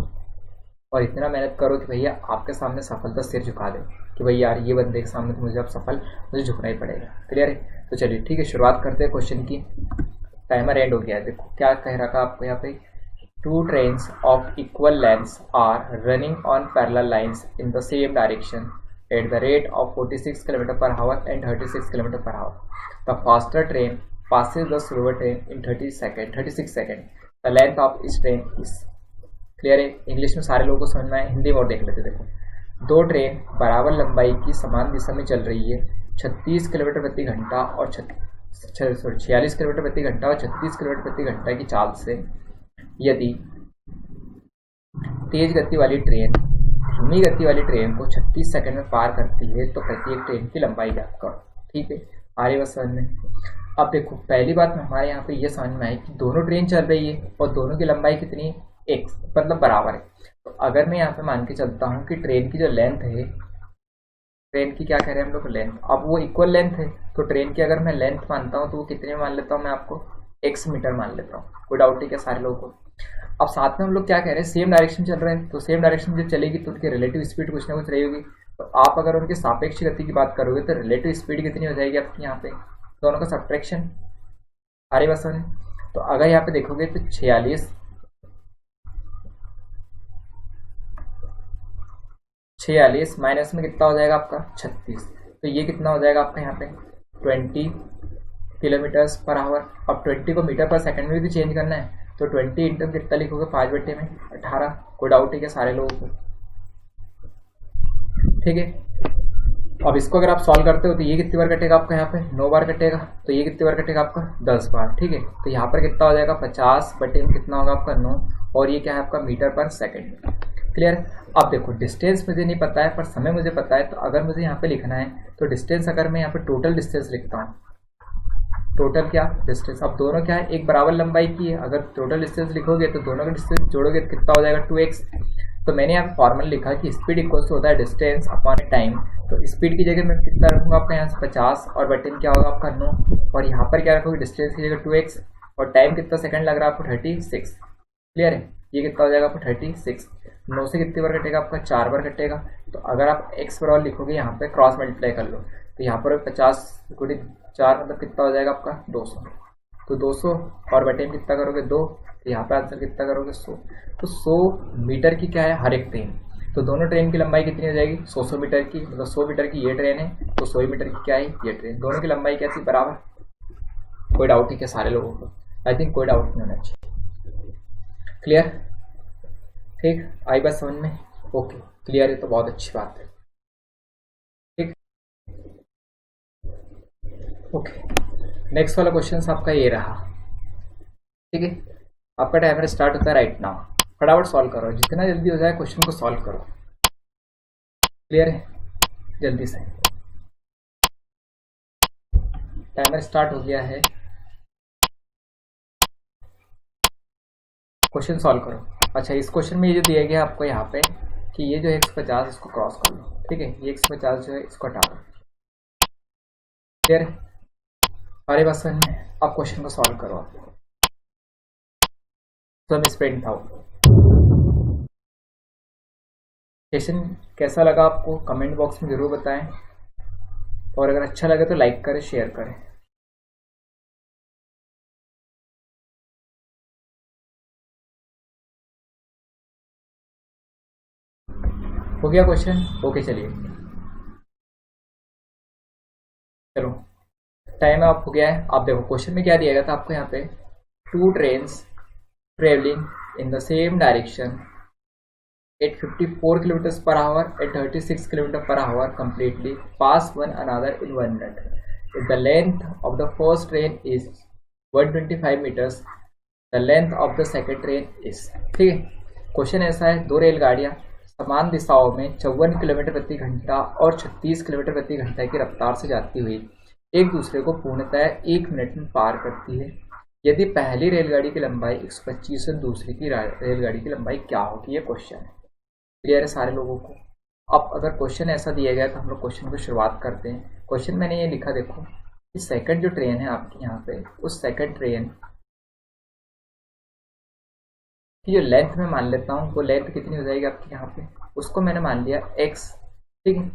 और इतना मेहनत करो कि भैया आपके सामने सफलता सिर झुका दे, कि भाई यार ये बंदे के सामने तो मुझे अब मुझे झुकना ही पड़ेगा। क्लियर है? तो चलिए ठीक है, शुरुआत करते हैं क्वेश्चन की। टाइमर एंड हो गया है। देखो क्या कह रखा आपको यहाँ पे, 2 trains of equal lengths are running on parallel lines in the same direction at the rate of 46 km per hour and 36 km per hour. The faster train passes the slower train in 36 seconds. The length of each train is clear है। English में सारे लोगों को समझ में आए, हिंदी में और देख लेते। देखो, 2 ट्रेन बराबर लंबाई की समान दिशा में चल रही है, 36 किलोमीटर प्रति घंटा और 46 किलोमीटर प्रति घंटा और 36 किलोमीटर प्रति घंटा की चाल से यदि तेज गति वाली ट्रेन धीमी गति वाली ट्रेन को 36 सेकंड में पार करती है तो प्रत्येक ट्रेन की लंबाई ज्ञात करो। ठीक है, आ रही बस समझ में। अब देखो, पहली बात में हमारे यहाँ पे ये समझ में आई कि दोनों ट्रेन चल रही है और दोनों की लंबाई कितनी, एक मतलब बराबर है। तो अगर मैं यहाँ पे मान के चलता हूँ कि ट्रेन की जो लेंथ है, ट्रेन की क्या कह रहे हैं हम लोग, लेंथ, अब वो इक्वल लेंथ है, तो ट्रेन की अगर मैं लेंथ मानता हूँ तो वो कितने मान लेता हूँ, मैं आपको x मीटर मान लेता हूँ। कोई डाउट नहीं क्या सारे लोगों को? अब साथ में हम लोग क्या कह रहे हैं, सेम डायरेक्शन चल रहे हैं, तो सेम डायरेक्शन जब चलेगी तो उनकी रिलेटिव स्पीड कुछ ना कुछ रही होगी। तो आप अगर उनकी सापेक्ष गति की बात करोगे तो रिलेटिव स्पीड कितनी हो जाएगी आपकी, यहाँ पे दोनों का सब्ट्रैक्शन। अरे बस है। तो अगर यहाँ पे देखोगे तो 46 माइनस में कितना हो जाएगा आपका 36, तो ये कितना हो जाएगा आपका यहाँ पे 20 किलोमीटर्स पर आवर। अब 20 को मीटर पर सेकंड में भी चेंज करना है, तो 20 इंटू कितना लिखोगे, 5/18। कोई डाउट है क्या सारे लोगों को? ठीक है, अब इसको अगर आप सॉल्व करते हो तो ये कितनी बार कटेगा आपका, यहाँ पे 9 बार कटेगा, तो ये कितनी बार कटेगा आपका 10 बार। ठीक है, तो यहाँ पर कितना हो जाएगा 50/में कितना होगा आपका 9, और ये क्या है आपका मीटर पर सेकंड। क्लियर? अब देखो, डिस्टेंस मुझे नहीं पता है पर समय मुझे पता है, तो अगर मुझे यहाँ पे लिखना है तो डिस्टेंस, अगर मैं यहाँ पे टोटल डिस्टेंस लिखता हूँ, टोटल क्या डिस्टेंस, अब दोनों क्या है, एक बराबर लंबाई की है, अगर टोटल डिस्टेंस लिखोगे तो दोनों का डिस्टेंस जोड़ोगे तो कितना हो जाएगा 2x। तो मैंने यहाँ फॉर्मूला लिखा कि स्पीड इक्वल्स होता है डिस्टेंस अपॉन टाइम, तो स्पीड की जगह मैं कितना रखूंगा आपका यहाँ से 50 और बटन क्या होगा आपका 9, और यहाँ पर क्या रखोगे डिस्टेंस की जगह 2x, और टाइम कितना सेकंड लग रहा है आपको 36। क्लियर है? ये कितना हो जाएगा आपको 36। 9 से कितनी बार कटेगा आपका 4 बार कटेगा। तो अगर आप x बराबर लिखोगे, यहाँ पे क्रॉस मल्टीप्लाई कर लो, तो यहाँ पर 50 × 4 मतलब कितना हो जाएगा आपका 200। तो 200 और बटे में कितना करोगे 2, तो यहाँ पे आंसर कितना करोगे 100। तो 100 मीटर की क्या है हर एक ट्रेन, तो दोनों ट्रेन की लंबाई कितनी हो जाएगी 100 मीटर की, मतलब 100 मीटर की ये ट्रेन है तो 100 मीटर की क्या है ये ट्रेन, दोनों की लंबाई क्या थी बराबर। कोई डाउट नहीं क्या सारे लोगों को? आई थिंक कोई डाउट नहीं होना चाहिए। क्लियर? ठीक, आई बात समझ में? ओके, क्लियर है तो बहुत अच्छी बात है। ठीक, ओके, नेक्स्ट वाला क्वेश्चन आपका ये रहा। ठीक है, आपका टाइमर स्टार्ट होता है राइट नाउ। फटाफट सॉल्व करो, जितना जल्दी हो जाए क्वेश्चन को सॉल्व करो। क्लियर है? जल्दी से, टाइमर स्टार्ट हो गया है, क्वेश्चन सॉल्व करो। अच्छा, इस क्वेश्चन में ये जो दिया गया आपको यहाँ पे कि ये जो 150 इसको क्रॉस कर लो। ठीक है, ये 150 जो है इसको हटा दो। क्लियर? अरे बस में अब क्वेश्चन को सॉल्व करो आप। तो हम स्प्रिंट था। सेशन कैसा लगा आपको कमेंट बॉक्स में जरूर बताएं, और अगर अच्छा लगे तो लाइक करें, शेयर करें। हो गया क्वेश्चन? ओके, चलिए चलो, टाइम आप हो गया है। आप देखो क्वेश्चन में क्या दिया गया था आपको यहाँ पे, 2 trains traveling in the same direction at 54 kilometers per hour at 36 kilometers per hour completely pass one another in 1 minute. If the length of the first train is 125 meters, the length of the second train is। ठीक है, question ऐसा है, दो रेलगाड़ियां समान दिशाओं में 54 kilometre प्रति घंटा और 36 किलोमीटर प्रति घंटा की रफ्तार से जाती हुई एक दूसरे को पूर्णतः 1 मिनट में पार करती है। यदि पहली रेलगाड़ी की लंबाई 125 है, दूसरी की रेलगाड़ी की लंबाई क्या होगी? ये क्वेश्चन है। क्लियर है सारे लोगों को? अब अगर क्वेश्चन ऐसा दिया गया तो हम लोग क्वेश्चन को शुरुआत करते हैं। क्वेश्चन मैंने ये लिखा, देखो कि सेकंड जो ट्रेन है आपकी यहाँ पे, उस सेकंड ट्रेन की जो लेंथ में मान लेता हूँ, वो लेंथ कितनी हो जाएगी आपकी यहाँ पे, उसको मैंने मान लिया x। ठीक है,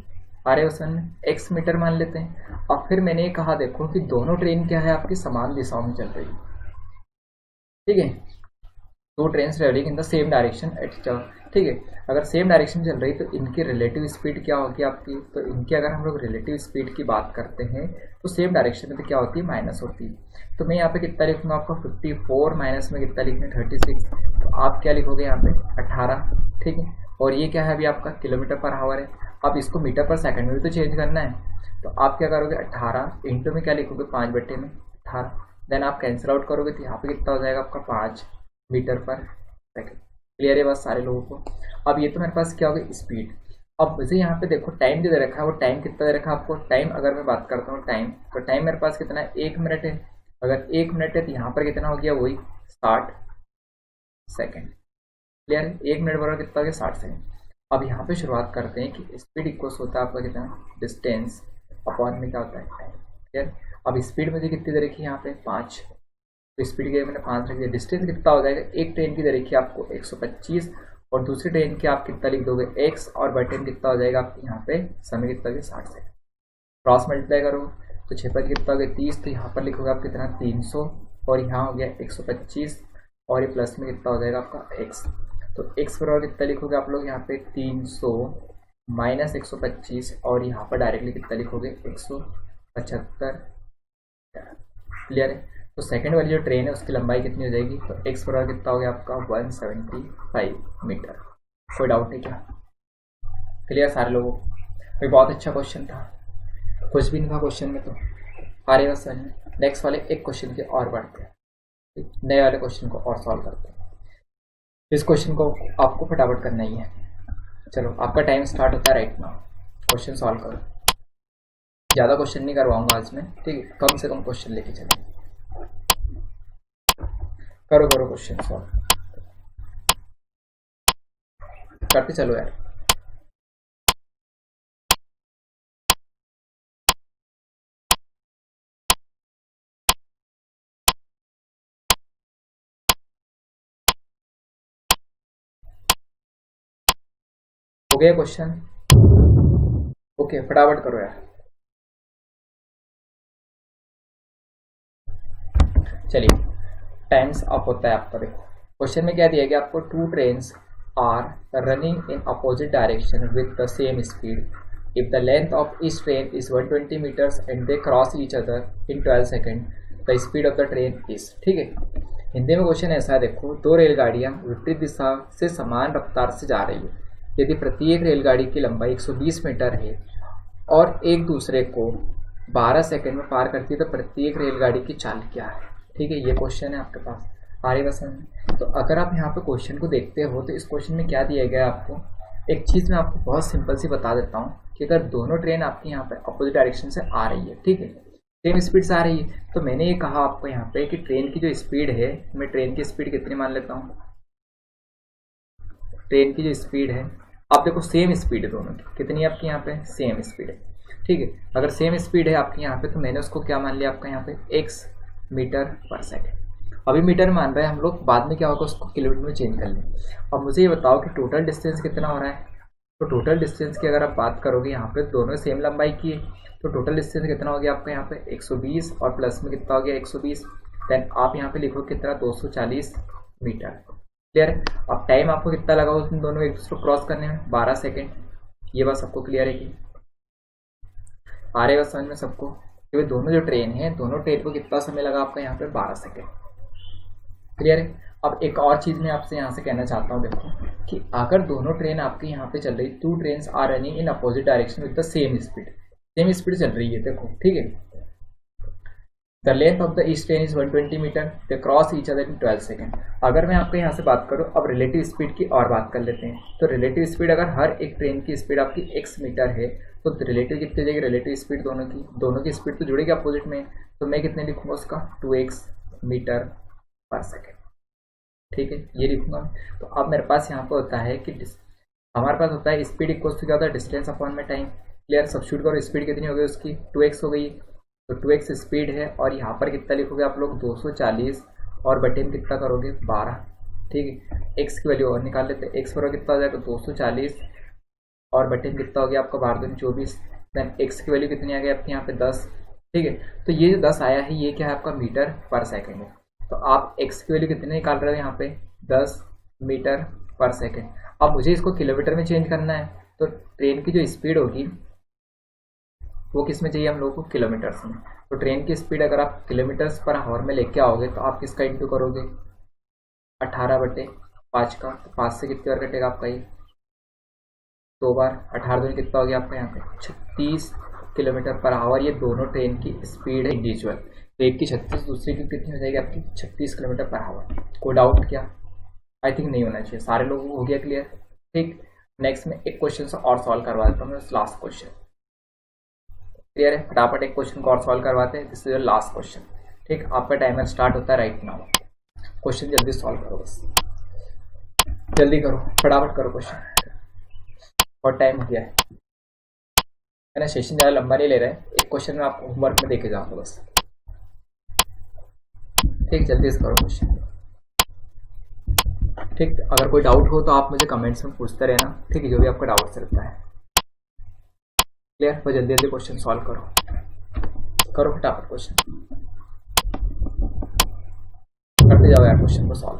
आ रहे उसमें x मीटर मान लेते हैं। और फिर मैंने ये कहा देखो कि दोनों ट्रेन क्या है आपकी समान दिशाओं में चल रही है। ठीक है, दो train travelling in the same direction at. ठीक है, अगर सेम डायरेक्शन चल रही तो इनकी रिलेटिव स्पीड क्या होगी आपकी, तो इनकी अगर हम लोग रिलेटिव स्पीड की बात करते हैं तो सेम डायरेक्शन में तो क्या होती है, माइनस होती है। तो मैं यहाँ पे कितना लिखूंगा आपको, 54 माइनस में कितना लिखना, 36। तो आप क्या लिखोगे यहाँ पे 18। ठीक है, और ये क्या है अभी आपका किलोमीटर पर आवर है। अब इसको मीटर पर सेकंड में भी तो चेंज करना है, तो आप क्या करोगे 18 इंटू में क्या लिखोगे 5/18। देन आप कैंसिल आउट करोगे तो यहाँ पे कितना हो जाएगा आपका 5 मीटर पर सेकंड। क्लियर है बस सारे लोगों को? अब ये तो मेरे पास क्या होगा स्पीड। अब मुझे यहाँ पे देखो टाइम जो दे रखा है, वो टाइम कितना दे रखा है आपको। टाइम अगर मैं बात करता हूँ टाइम, तो टाइम मेरे पास कितना है, 1 मिनट है। अगर 1 मिनट है तो यहाँ पर कितना हो गया, वही 60 सेकेंड। क्लियर है, 1 मिनट बराबर कितना हो गया 60 सेकेंड। अब यहाँ पे शुरुआत करते हैं कि स्पीड इक्वल्स होता है आपका कितना, डिस्टेंस अपॉन में क्या होता है टाइम। क्लियर, अब स्पीड मुझे कितनी दे रखी है यहाँ पे 5, तो स्पीड के मैंने 5 रख दिया। डिस्टेंस कितना हो जाएगा, एक ट्रेन की दे रखी है आपको 125 और दूसरी ट्रेन की आप कितना लिख दोगे x, और बटन कितना हो जाएगा आपके यहाँ पे समय कितना हो गया 60 सेकंड। क्रॉस मल्टीप्लाई करो तो 6 पर कितना हो गया 30, तो यहाँ पर लिखोगे आप कितना 300 और यहाँ हो गया 125 और ये प्लस में कितना हो जाएगा आपका x। तो x बराबर कितना लिखोगे आप लोग यहाँ पे 300 माइनस 125 और यहाँ पर डायरेक्टली कितना लिखोगे 175। क्लियर है, तो सेकंड वाली जो ट्रेन है उसकी लंबाई कितनी हो जाएगी, तो x बराबर कितना हो गया आपका 175 मीटर। कोई डाउट है क्या? क्लियर सारे लोगों को? भाई बहुत अच्छा क्वेश्चन था, कुछ भी नहीं था क्वेश्चन में तो। आ रही बस नेक्स्ट वाले एक क्वेश्चन के और बढ़ते हैं, नए वाले क्वेश्चन को और सॉल्व करते हैं। इस क्वेश्चन को आपको फटाफट करना ही है। चलो आपका टाइम स्टार्ट होता है राइट नाउ। क्वेश्चन सॉल्व करो। ज़्यादा क्वेश्चन नहीं करवाऊंगा आज मैं, ठीक है, कम से कम क्वेश्चन लेके चलें। करो करो क्वेश्चन सॉल्व करते चलो यार। हो गया क्वेश्चन? ओके फटाफट करो यार। चलिए टाइम्स अप होता है आपका। देखो क्वेश्चन में क्या दिया गया आपको, 2 trains are running in opposite direction with the same speed if the length of each train is 120 metres and they cross each other in 12 second, the speed of the train is. ठीक है, हिंदी में question ऐसा है, देखो दो रेलगाड़ियां विपरीत दिशा से समान रफ्तार से जा रही है। यदि प्रत्येक रेलगाड़ी की लंबाई 120 मीटर है और एक दूसरे को 12 सेकेंड में पार करती है, तो प्रत्येक रेलगाड़ी की चाल क्या है। ठीक है, ये क्वेश्चन है आपके पास। आगे बस तो अगर आप यहाँ पे क्वेश्चन को देखते हो तो इस क्वेश्चन में क्या दिया गया है आपको, एक चीज़ मैं आपको बहुत सिंपल सी बता देता हूँ कि अगर दोनों ट्रेन आपकी यहाँ पे अपोजिट डायरेक्शन से आ रही है, ठीक है, सेम स्पीड से आ रही है, तो मैंने ये कहा आपको यहाँ पे कि ट्रेन की जो स्पीड है, मैं ट्रेन की स्पीड कितनी मान लेता हूँ, ट्रेन की जो स्पीड है, आप देखो सेम स्पीड है दोनों की, कितनी है आपकी यहाँ पे सेम स्पीड है। ठीक है, अगर सेम स्पीड है आपके यहाँ पे तो मैंने उसको क्या मान लिया आपका यहाँ पे x मीटर पर सेकेंड। अभी मीटर मान रहे हैं हम लोग, बाद में क्या होगा उसको किलोमीटर में चेंज कर लें। अब मुझे ये बताओ कि टोटल डिस्टेंस कितना हो रहा है। तो टोटल डिस्टेंस की अगर आप बात करोगे, यहाँ पे दोनों सेम लंबाई की है, तो टोटल डिस्टेंस कितना हो गया आपका यहाँ पे 120 और प्लस में कितना हो गया 120। देन आप यहाँ पे लिखो कितना 240 मीटर। क्लियर है, अब टाइम आपको कितना लगा उन दोनों एक दूसरे को क्रॉस करने में 12 सेकेंड। ये बात सबको क्लियर है कि आ रहे बस समझ में सबको, कि दोनों जो ट्रेन है, दोनों ट्रेन को कितना समय लगा आपका यहाँ पे 12 सेकेंड। क्लियर है। अब एक और चीज़ मैं आपसे यहाँ से कहना चाहता हूँ, देखो कि अगर दोनों ट्रेन आपके यहाँ पे चल रही, two train are running in opposite direction with the same speed चल रही है, देखो ठीक है। The length of the east train is 120 metre, they cross each other in 12 second. अगर मैं आपको यहाँ से बात करूँ, अब रिलेटिव स्पीड की और बात कर लेते हैं। तो रिलेटिव स्पीड, अगर हर एक ट्रेन की स्पीड आपकी x मीटर है, तो रिलेटिव कितनी जाएगी, रिलेटिव स्पीड दोनों की स्पीड तो जुड़ेगी अपोजिट में, तो मैं कितने लिखूंगा उसका 2x मीटर पर सेकेंड, ठीक है, ये लिखूंगा। तो अब मेरे पास यहाँ पर होता है कि हमारे पास होता है स्पीड इक्वल टू क्या होता है, डिस्टेंस अपॉन में टाइम। क्लियर, सब्स्टिट्यूट करो, स्पीड कितनी हो गई उसकी 2x हो गई, तो 2x स्पीड है, और यहाँ पर कितना लिखोगे आप लोग 240, और बटे में कितना करोगे 12, ठीक है। x की वैल्यू और निकाल लेते हैं, x पर कितना हो जाएगा 240, और बटे में कितना हो गया आपका 12 दूनी 24, देन x की वैल्यू कितनी आ गई आपके यहाँ पे 10, ठीक है। तो ये जो 10 आया है, ये क्या है आपका मीटर पर सेकेंड है। तो आप x की वैल्यू कितने निकाल रहे हो यहाँ पे 10 मीटर पर सेकेंड। अब मुझे इसको किलोमीटर में चेंज करना है, तो ट्रेन की जो स्पीड होगी वो किस में चाहिए हम लोगों को, किलोमीटर्स में। तो ट्रेन की स्पीड अगर आप किलोमीटर्स पर आवर में लेके आओगे, तो आप किसका इंटू करोगे 18/5 का, तो 5 से कितनी बार कटेगा आपका ये 2 बार, 18 दूनी कितना हो गया आपका यहाँ पे 36 किलोमीटर पर आवर। ये दोनों ट्रेन की स्पीड है इंडिविजुअल, तो एक की 36, दूसरी की कितनी हो जाएगी आपकी 36 किलोमीटर पर आवर। कोई डाउट क्या, आई थिंक नहीं होना चाहिए, सारे लोगों को हो गया क्लियर, ठीक। नेक्स्ट में एक क्वेश्चन और सॉल्व करवा देता हूँ, लास्ट क्वेश्चन, क्लियर है। फटाफट एक क्वेश्चन को और सॉल्व करवाते हैं, दिस इज लास्ट क्वेश्चन, ठीक। आपका टाइमर स्टार्ट होता है राइट नाउ। क्वेश्चन जल्दी सॉल्व करो, बस जल्दी करो, फटाफट करो क्वेश्चन, और टाइम हो गया है ना। सेशन ज़्यादा लंबा नहीं ले रहा है, एक क्वेश्चन में आपको होमवर्क में देखे जाऊँगा बस, ठीक। जल्दी से करो क्वेश्चन, ठीक। अगर कोई डाउट हो तो आप मुझे कमेंट्स में पूछते रहना, ठीक है, जो भी आपका डाउट रहता है, क्लियर। तो जल्दी जल्दी क्वेश्चन सॉल्व करो फटाफट क्वेश्चन, करते जाओ यार क्वेश्चन को सॉल्व,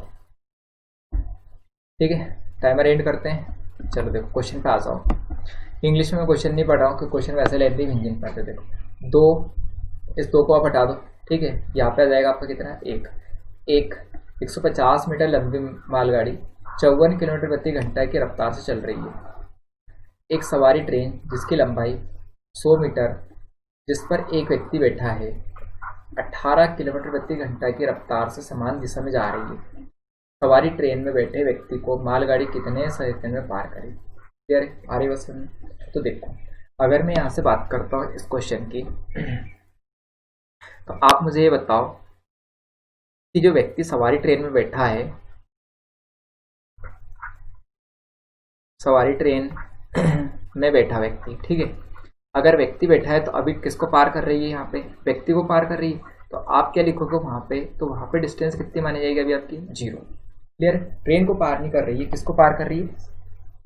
ठीक है। टाइमर एंड करते हैं, चलो देखो क्वेश्चन पे आ जाओ। इंग्लिश में मैं क्वेश्चन नहीं पढ़ रहा हूँ, क्योंकि क्वेश्चन वैसे लेते ही हिंदी में पढ़ते। देखो 2, इस 2 को आप हटा दो, ठीक है। यहाँ पे आ जाएगा आपका कितना, 150 मीटर लंबी मालगाड़ी 54 किलोमीटर प्रति घंटा की रफ्तार से चल रही है। एक सवारी ट्रेन जिसकी लंबाई 100 मीटर, जिस पर एक व्यक्ति बैठा है, 18 किलोमीटर प्रति घंटा की रफ्तार से समान दिशा में जा रही है। सवारी ट्रेन में बैठे व्यक्ति को मालगाड़ी कितने सेकंड में पार करेगी। क्लियर है, आ रही बस में। तो देखो, अगर मैं यहाँ से बात करता हूँ इस क्वेश्चन की, तो आप मुझे ये बताओ कि जो व्यक्ति सवारी ट्रेन में बैठा है, सवारी ट्रेन में बैठा व्यक्ति, ठीक है, अगर व्यक्ति बैठा है तो अभी किसको पार कर रही है, यहाँ पे व्यक्ति को पार कर रही है। तो आप क्या लिखोगे वहाँ पे, तो वहाँ पे डिस्टेंस कितनी मानी जाएगी अभी आपकी 0। क्लियर, ट्रेन को पार नहीं कर रही है, किसको पार कर रही है,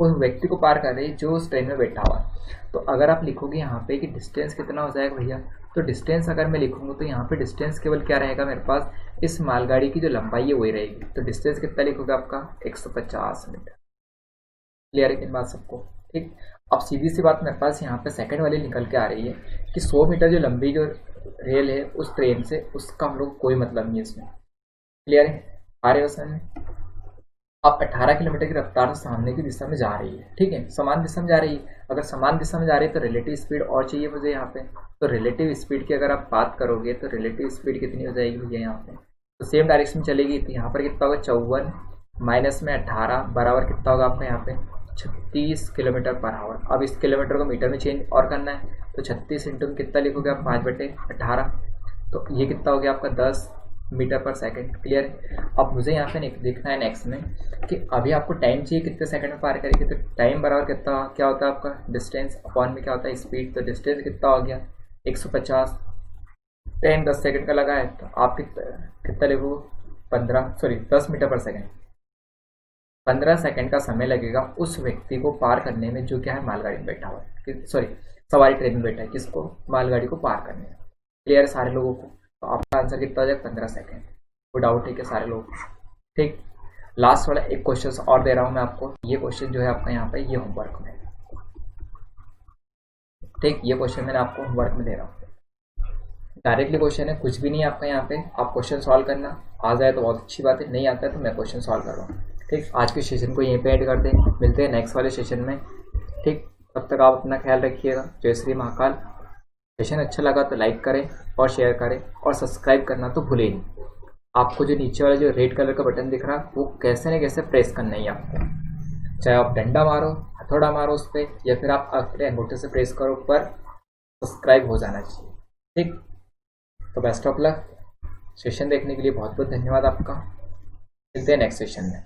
उस व्यक्ति को पार कर रही है जो उस ट्रेन में बैठा हुआ है। तो अगर आप लिखोगे यहाँ पे कि डिस्टेंस कितना हो जाएगा भैया, तो डिस्टेंस अगर मैं लिखूंगा तो यहाँ पे डिस्टेंस केवल क्या रहेगा मेरे पास, इस मालगाड़ी की जो लंबाई है वही रहेगी। तो डिस्टेंस कितना लिखोगे आपका 150 मीटर। क्लियर है इन बात सबको, ठीक। अब सीधी सी बात मेरे पास यहाँ पे सेकंड वाली निकल के आ रही है कि 100 मीटर जो लंबी जो रेल है उस ट्रेन से, उसका हम लोग कोई मतलब नहीं है इसमें। क्लियर है, आ रहे हो समझ में। अब 18 किलोमीटर की रफ्तार से सामने की दिशा में जा रही है, ठीक है, समान दिशा में जा रही है। अगर समान दिशा में जा रही है तो रिलेटिव स्पीड और चाहिए मुझे यहाँ पे। तो रिलेटिव स्पीड की अगर आप बात करोगे तो रिलेटिव स्पीड कितनी हो जाएगी भैया यहाँ पे, तो सेम डायरेक्शन में चलेगी। तो यहाँ पर कितना होगा 54 माइनस में 18 बराबर कितना होगा आपका यहाँ पे 36 किलोमीटर पर आवर। अब इस किलोमीटर को मीटर में चेंज और करना है, तो 36 इंटू कितना लिखोगे आप 5/18, तो ये कितना हो गया आपका 10 मीटर पर सेकंड। क्लियर। अब मुझे यहाँ पे देखना है नेक्स्ट में कि अभी आपको टाइम चाहिए कितने सेकंड में पार करेगी। तो टाइम बराबर कितना क्या होता है आपका, डिस्टेंस अपॉन में क्या होता है स्पीड। तो डिस्टेंस कितना हो गया 150, टाइम 10 सेकंड का लगा है, तो आप कितना लिखोगे 10 मीटर पर सेकंड। 15 सेकंड का समय लगेगा उस व्यक्ति को पार करने में जो क्या है मालगाड़ी में बैठा हुआ है, सवारी ट्रेन में बैठा है, किसको, मालगाड़ी को पार करने में। क्लियर सारे लोगों को। तो आपका आंसर कितना हो जाएगा 15 सेकंड। वो डाउट है कि सारे लोग, ठीक। लास्ट वाला एक क्वेश्चन और दे रहा हूं मैं आपको। ये क्वेश्चन जो है आपका यहाँ पे ये होमवर्क में, ठीक, ये क्वेश्चन मैंने आपको होमवर्क में दे रहा हूँ। डायरेक्टली क्वेश्चन है, कुछ भी नहीं है आपका यहाँ पे, आप क्वेश्चन सॉल्व करना, आ जाए तो बहुत अच्छी बात है, नहीं आता है तो मैं क्वेश्चन सॉल्व कर रहा हूँ। ठीक, आज के सेशन को यहीं पे ऐड कर दें, मिलते हैं नेक्स्ट वाले सेशन में। ठीक, तब तक आप अपना ख्याल रखिएगा। जय श्री महाकाल। सेशन अच्छा लगा तो लाइक करें और शेयर करें और सब्सक्राइब करना तो भूलें नहीं। आपको जो नीचे वाला जो रेड कलर का बटन दिख रहा है वो कैसे न कैसे प्रेस करना ही आपको, चाहे आप डंडा मारो, हथौड़ा मारो उस पर, या फिर आप अपने अंगूठे से प्रेस करो, पर सब्सक्राइब हो जाना चाहिए। ठीक, तो बेस्ट ऑफ लक। सेशन देखने के लिए बहुत बहुत धन्यवाद आपका। मिलते हैं नेक्स्ट सेशन में।